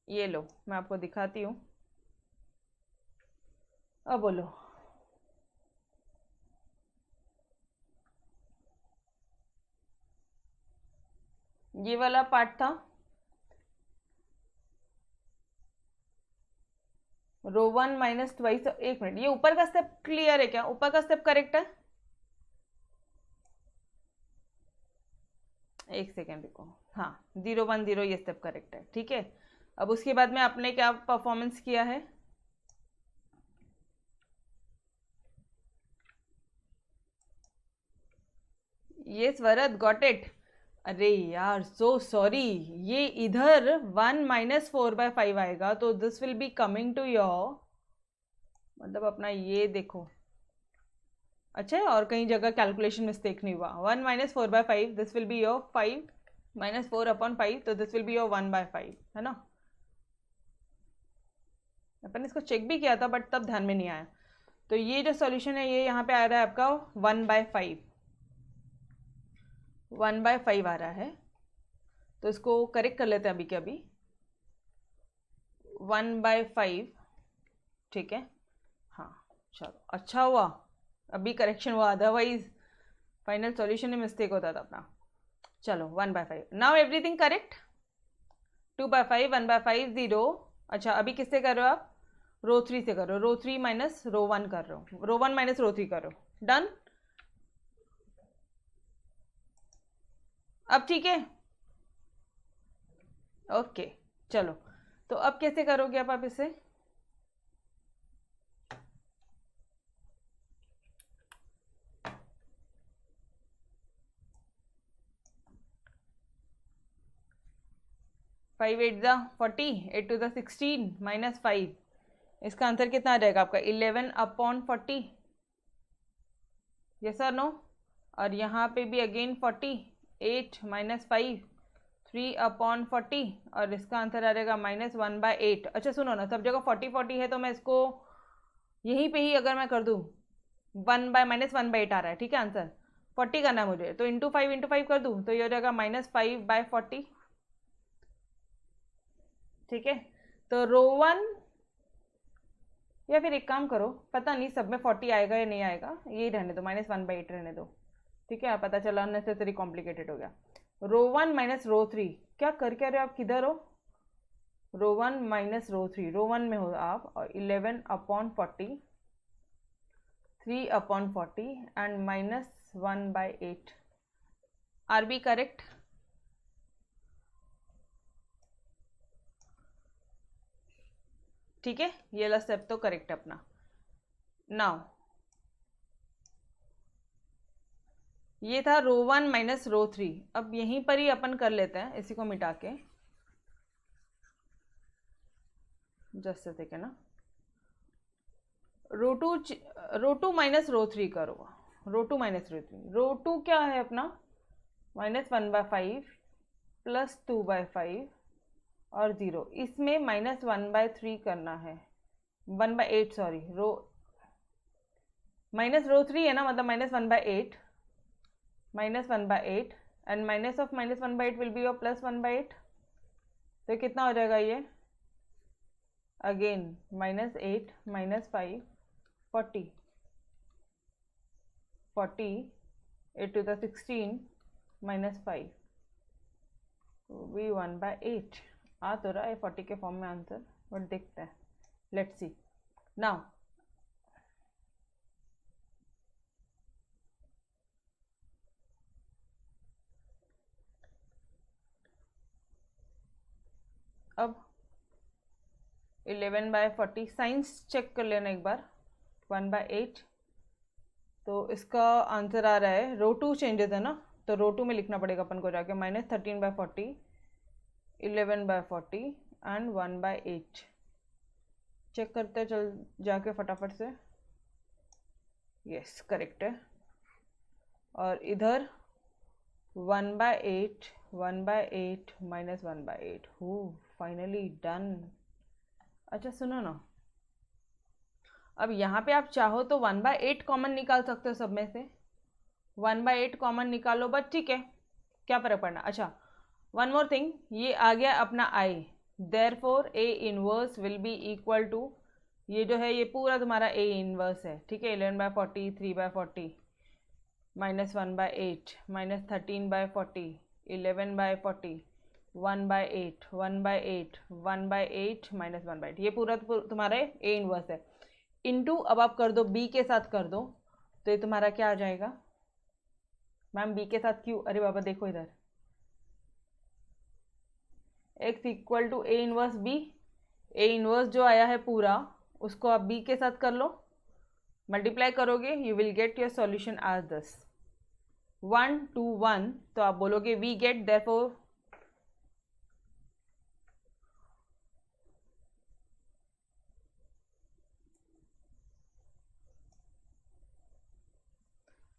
ये लो मैं आपको दिखाती हूँ, अब बोलो। ये वाला पार्ट था, रो 1 माइनस ट्वाइस। एक मिनट, ये ऊपर का स्टेप क्लियर है क्या, ऊपर का स्टेप करेक्ट है? एक सेकेंड रुको, हाँ 0 1 0 ये स्टेप करेक्ट है, ठीक है। अब उसके बाद में आपने क्या परफॉर्मेंस किया है, ये वरद गॉट इट। अरे यार सो सॉरी, ये इधर 1 - 4/5 आएगा, तो this will be coming to your, मतलब अपना ये देखो, अच्छा है, और कहीं जगह कैलकुलेशन मिस्टेक नहीं हुआ। 1 - 4/5, दिस विल बी योर 5 - 4/5, तो दिस विल बी योर 1/5, है ना? अपन इसको चेक भी किया था बट तब ध्यान में नहीं आया। तो ये जो सॉल्यूशन है ये यहाँ पे आ रहा है आपका 1/5, 1/5 आ रहा है, तो इसको करेक्ट कर लेते हैं अभी के अभी, 1/5, ठीक है। हाँ चलो, अच्छा हुआ अभी करेक्शन हुआ, अदरवाइज फाइनल सॉल्यूशन में मिस्टेक होता था अपना। चलो 1/5, नाउ एवरीथिंग करेक्ट। 2/5 1/5 0। अच्छा, अभी किससे कर रहे हो आप, रो 3 से कर रहे हो, रो 3 माइनस रो 1 कर रहे हो, रो 1 माइनस रो 3 कर रहे हो, डन। अब ठीक है, ओके चलो। तो अब कैसे करोगे आप इसे, फाइव 8 ज़ा 40, 8 2 ज़ा 16 -5, इसका आंसर कितना आ जाएगा आपका 11/40, यस और नो। और यहाँ पे भी अगेन 40, 8 - 5 3/40, और इसका आंसर आ जाएगा -1/8। अच्छा सुनो ना, सब जगह 40 40 है, तो मैं इसको यहीं पे ही अगर मैं कर दूँ, -1/8 आ रहा है, ठीक है आंसर, 40 करना है मुझे, तो इंटू 5 कर दूँ तो ये हो जाएगा -5/40। ठीक है, तो रो 1, या फिर एक काम करो, पता नहीं सब में 40 आएगा या नहीं आएगा, यही रहने दो, -1/8 रहने दो। ठीक है, पता चला अननेसेसरी कॉम्प्लिकेटेड हो गया। रो 1 माइनस रो 3, क्या रहे हो आप, किधर हो? रो 1 माइनस रो 3, रो 1 में हो आप, और 11/40, 3/40 एंड -1/8। R B correct? ठीक है, ये वाला स्टेप तो करेक्ट है अपना। नाउ ये था रो 1 माइनस रो 3। अब यहीं पर ही अपन कर लेते हैं, इसी को मिटा के, जस्ट से है ना, रो टू माइनस रो 3 करो, रो 2 माइनस रो 3। रो 2 क्या है अपना, -1/5 प्लस 2/5 और 0, इसमें -1/3 करना है, 1/8 सॉरी, रो माइनस रो 3 है ना, मतलब -1/8 and minus of -1/8 will be your +1/8। तो कितना हो जाएगा ये, अगेन -8 -5 40 8 to the 16 -5 भी 1/8 आ तो रहा है 40 के फॉर्म में आंसर, बट देखते हैं, लेट्स सी नाउ। अब 11/40 साइंस चेक कर लेना एक बार, 1/8, तो इसका आंसर आ रहा है, रो 2 चेंजेस है ना, तो रो 2 में लिखना पड़ेगा अपन को जाके, -13/40, 11/40 एंड 1/8। चेक करते हैं चल जाके फटाफट से, यस करेक्ट है। और इधर 1/8 -1/8 हो, फाइनली डन। अच्छा सुनो ना, अब यहाँ पे आप चाहो तो 1/8 कॉमन निकाल सकते हो सब में से, 1/8 कॉमन निकालो, बट ठीक है, क्या फर्क पड़ना। अच्छा वन मोर थिंग, ये आ गया अपना I, therefore A inverse will be equal to, ये जो है ये पूरा तुम्हारा ए इनवर्स है। ठीक है, 11/40, 3/40, -1/8, -13/40, 11/40, 1/8, 1/8, 1/8, -1/8, ये पूरा तुम्हारा ए इनवर्स है। इनटू अब आप कर दो बी के साथ कर दो, तो ये तुम्हारा क्या आ जाएगा मैम, बी के साथ क्यों, अरे बाबा देखो इधर, x equal to A inverse B, A inverse जो आया है पूरा उसको आप बी के साथ कर लो, मल्टीप्लाई करोगे, you will get your solution as this 1 2 1, तो आप बोलोगे we get therefore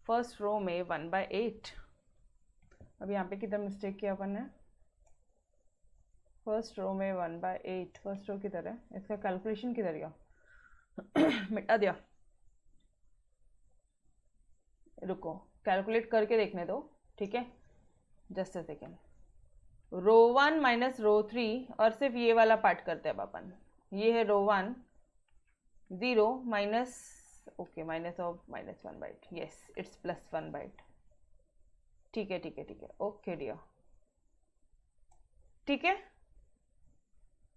first row में 1/8। अब यहाँ पे किधर मिस्टेक किया अपन ने, फर्स्ट रो में 1/8, फर्स्ट रो किधर है, इसका कैलकुलेशन किधर गया मिटा दिया, रुको कैलकुलेट करके देखने दो। ठीक है, just a second, row 1 minus row 3, और सिर्फ ये वाला पार्ट करते हैं अब अपन, ये है row 1 0 minus, okay minus of -1/8, yes it's +1/8। ठीक है ठीक है ठीक है, ओके डियर, ठीक है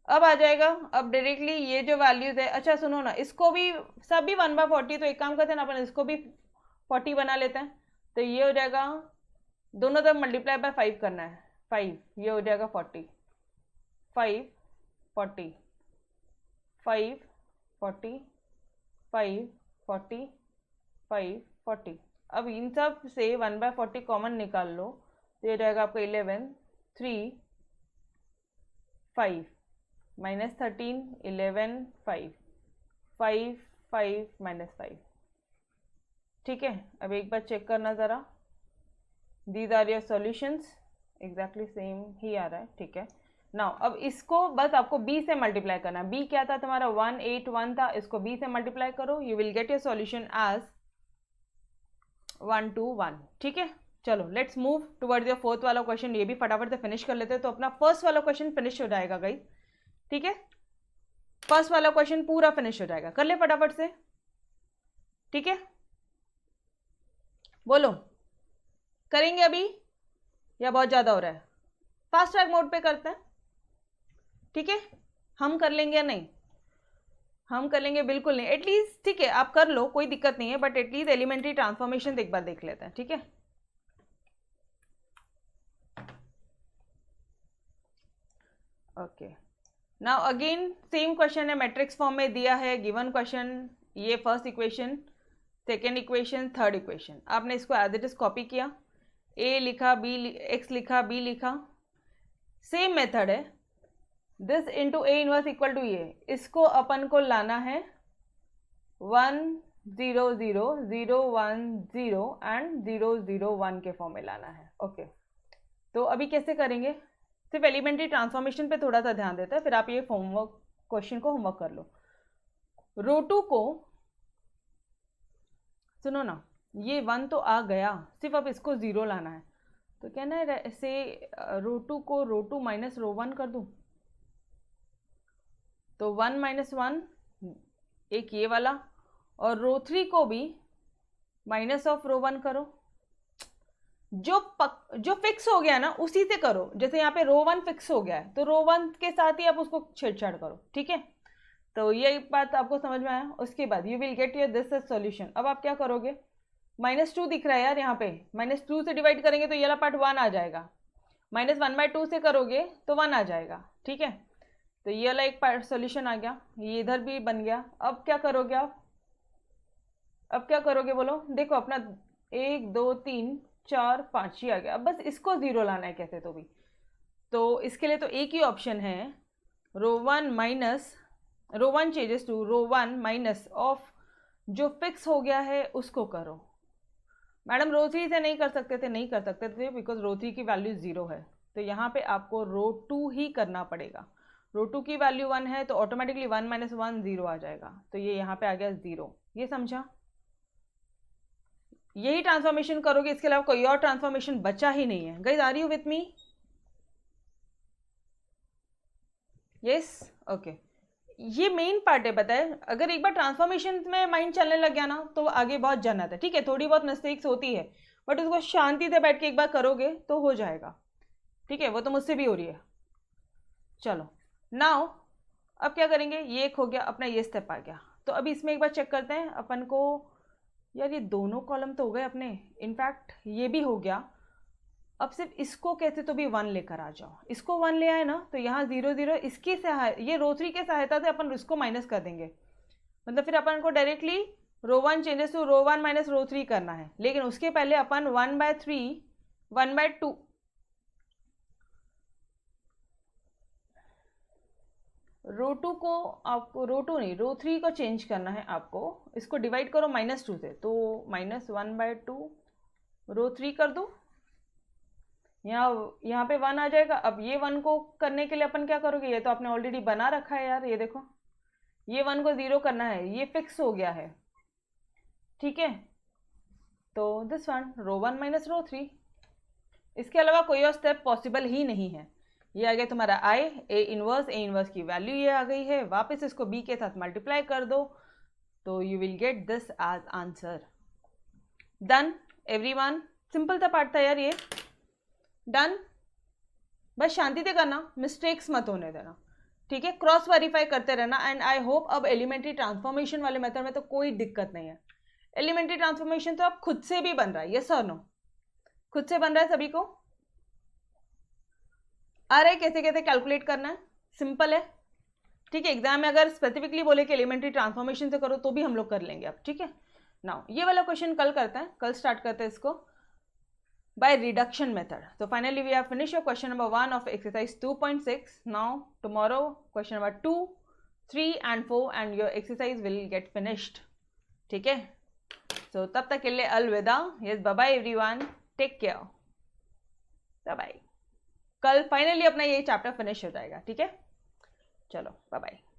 अब आ जाएगा। अब डायरेक्टली ये जो वैल्यूज है, अच्छा सुनो ना, इसको भी सभी 1/40, तो एक काम करते हैं ना अपन, इसको भी 40 बना लेते हैं, तो ये हो जाएगा, दोनों तरफ मल्टीप्लाई बाय 5 करना है, 5, ये हो जाएगा 40, 5 40 5 40 5 40 5 40। अब इन सब से 1/40 कॉमन निकाल लो, तो ये जाएगा आपका 11 3 5 -13 11 5 5 5 -5। ठीक है, अब एक बार चेक करना ज़रा, these are your solutions, exactly same ही आ रहा है। ठीक है, नाउ अब इसको बस आपको b से मल्टीप्लाई करना है, b क्या था तुम्हारा 181 था, इसको b से मल्टीप्लाई करो, you will get your solution as 1 2 1, ठीक है। चलो let's move towards your fourth वाला क्वेश्चन, ये भी फटाफट से फिनिश कर लेते हैं, तो अपना फर्स्ट वाला क्वेश्चन फिनिश हो जाएगा गाइस, ठीक है। फर्स्ट वाला क्वेश्चन पूरा फिनिश हो जाएगा, कर ले फटाफट से, ठीक है। बोलो करेंगे अभी या बहुत ज़्यादा हो रहा है? फास्ट ट्रैक मोड पे करते हैं, ठीक है। हम कर लेंगे या नहीं? हम कर लेंगे, बिल्कुल नहीं, एटलीस्ट ठीक है आप कर लो, कोई दिक्कत नहीं है, बट एटलीस्ट एलिमेंट्री ट्रांसफॉर्मेशन एक बार देख लेते हैं, ठीक है। Okay, now again same question है, मैट्रिक्स फॉर्म में दिया है, गिवन क्वेश्चन, ये first equation, second equation, third equation, आपने इसको एज इट इज कॉपी किया, ए लिखा, बी एक्स लिखा, बी लिखा, सेम मेथड है, this into A inverse equal to ये, इसको अपन को लाना है 1 0 0 0 1 0 एंड 0 0 1 के फॉर्म में लाना है, ओके। तो अभी कैसे करेंगे, सिर्फ एलिमेंट्री ट्रांसफॉर्मेशन पे थोड़ा सा ध्यान देता है, फिर आप ये होमवर्क क्वेश्चन को होमवर्क कर लो। रो 2 को सुनो ना, ये 1 तो आ गया, सिर्फ अब इसको 0 लाना है, तो कहना है ऐसे रो 2 को रो 2 माइनस रो 1 कर दूं, तो 1 माइनस 1 एक ये वाला, और रो 3 को भी माइनस ऑफ रो 1 करो, जो फिक्स हो गया ना उसी से करो, जैसे यहाँ पे रो 1 फिक्स हो गया है तो रो 1 के साथ ही आप उसको छेड़छाड़ करो, ठीक है। तो ये बात आपको समझ में आया, उसके बाद you will get your this is solution. अब आप क्या करोगे, -2 दिख रहा है यार यहाँ पे, -2 से डिवाइड करेंगे तो ये वाला पार्ट 1 आ जाएगा, -1/2 से करोगे तो 1 आ जाएगा, ठीक है। तो ये वाला एक पार्ट सॉल्यूशन आ गया, ये इधर भी बन गया। अब क्या करोगे आप, अब क्या करोगे बोलो, देखो अपना 1 2 3 4 5 ही आ गया, अब बस इसको 0 लाना है कैसे तो भी, तो इसके लिए तो एक ही ऑप्शन है, row 1 minus row 1 changes to row 1 minus of जो फिक्स हो गया है उसको करो। मैडम रो 3 से नहीं कर सकते थे, नहीं कर सकते थे बिकॉज रो 3 की वैल्यू 0 है, तो यहाँ पे आपको रो 2 ही करना पड़ेगा। रो 2 की वैल्यू 1 है तो ऑटोमेटिकली 1 माइनस 1 0 आ जाएगा, तो ये यहाँ पे आ गया 0, ये समझा। यही ट्रांसफॉर्मेशन करोगे, इसके अलावा कोई और ट्रांसफॉर्मेशन बचा ही नहीं है। Guys are you with me? Yes, okay. ये मेन पार्ट है, पता है, अगर एक बार ट्रांसफॉर्मेशन में माइंड चलने लग गया ना तो आगे बहुत जन्नत है, ठीक है। थोड़ी बहुत मिस्टेक्स होती है बट उसको शांति से बैठ के एक बार करोगे तो हो जाएगा, ठीक है। वो तो मुझसे भी हो रही है। चलो नाउ अब क्या करेंगे, ये एक हो गया अपना, ये स्टेप आ गया, तो अभी इसमें एक बार चेक करते हैं अपन को, यार ये दोनों कॉलम तो हो गए अपने, इनफैक्ट ये भी हो गया। अब सिर्फ इसको कैसे तो भी 1 लेकर आ जाओ, इसको 1 ले आए ना तो यहाँ 0 0, इसकी ये रो 3 के सहायता से अपन इसको माइनस कर देंगे, मतलब फिर अपन को directly row 1 changes to row 1 minus row 3 करना है, लेकिन उसके पहले अपन 1/3 1/2 रो 2 को आपको, रो 2 नहीं रो 3 को चेंज करना है आपको, इसको डिवाइड करो -2 से, तो -1/2 रो 3 कर दो, यहाँ पे 1 आ जाएगा। अब ये 1 को करने के लिए अपन क्या करोगे, ये तो आपने ऑलरेडी बना रखा है यार, ये देखो ये 1 को 0 करना है, ये फिक्स हो गया है, ठीक है। तो this one row 1 minus row 3, इसके अलावा कोई और स्टेप पॉसिबल ही नहीं है। ये आ गया तुम्हारा आई, ए इनवर्स की वैल्यू ये आ गई है, वापस इसको बी के साथ मल्टीप्लाई कर दो, तो you will get this as answer. Done everyone, simple सा पार्ट था यार ये, डन। बस शांति से करना, मिस्टेक्स मत होने देना, ठीक है। क्रॉस वेरीफाई करते रहना, एंड आई होप अब एलिमेंट्री ट्रांसफॉर्मेशन वाले मेथड में तो कोई दिक्कत नहीं है। एलिमेंट्री ट्रांसफॉर्मेशन तो अब खुद से भी बन रहा है, यस और नो, खुद से बन रहा है, सभी को आ रहा है कैसे कैसे कैलकुलेट करना है, सिंपल है, ठीक है। एग्जाम में अगर स्पेसिफिकली बोले कि एलिमेंट्री ट्रांसफॉर्मेशन से करो तो भी हम लोग कर लेंगे अब, ठीक है। नाउ ये वाला क्वेश्चन कल करते हैं, कल स्टार्ट करते हैं इसको by reduction method. So finally we have finished your question number 1 of exercise 2.6. Now tomorrow question number 2, 3 and 4 and your exercise will get finished. ठीक है, so तब तक के लिए अलविदा, yes bye bye everyone, take care, bye bye। कल finally अपना ये चैप्टर फिनिश हो जाएगा, ठीक है। चलो बाय बाय।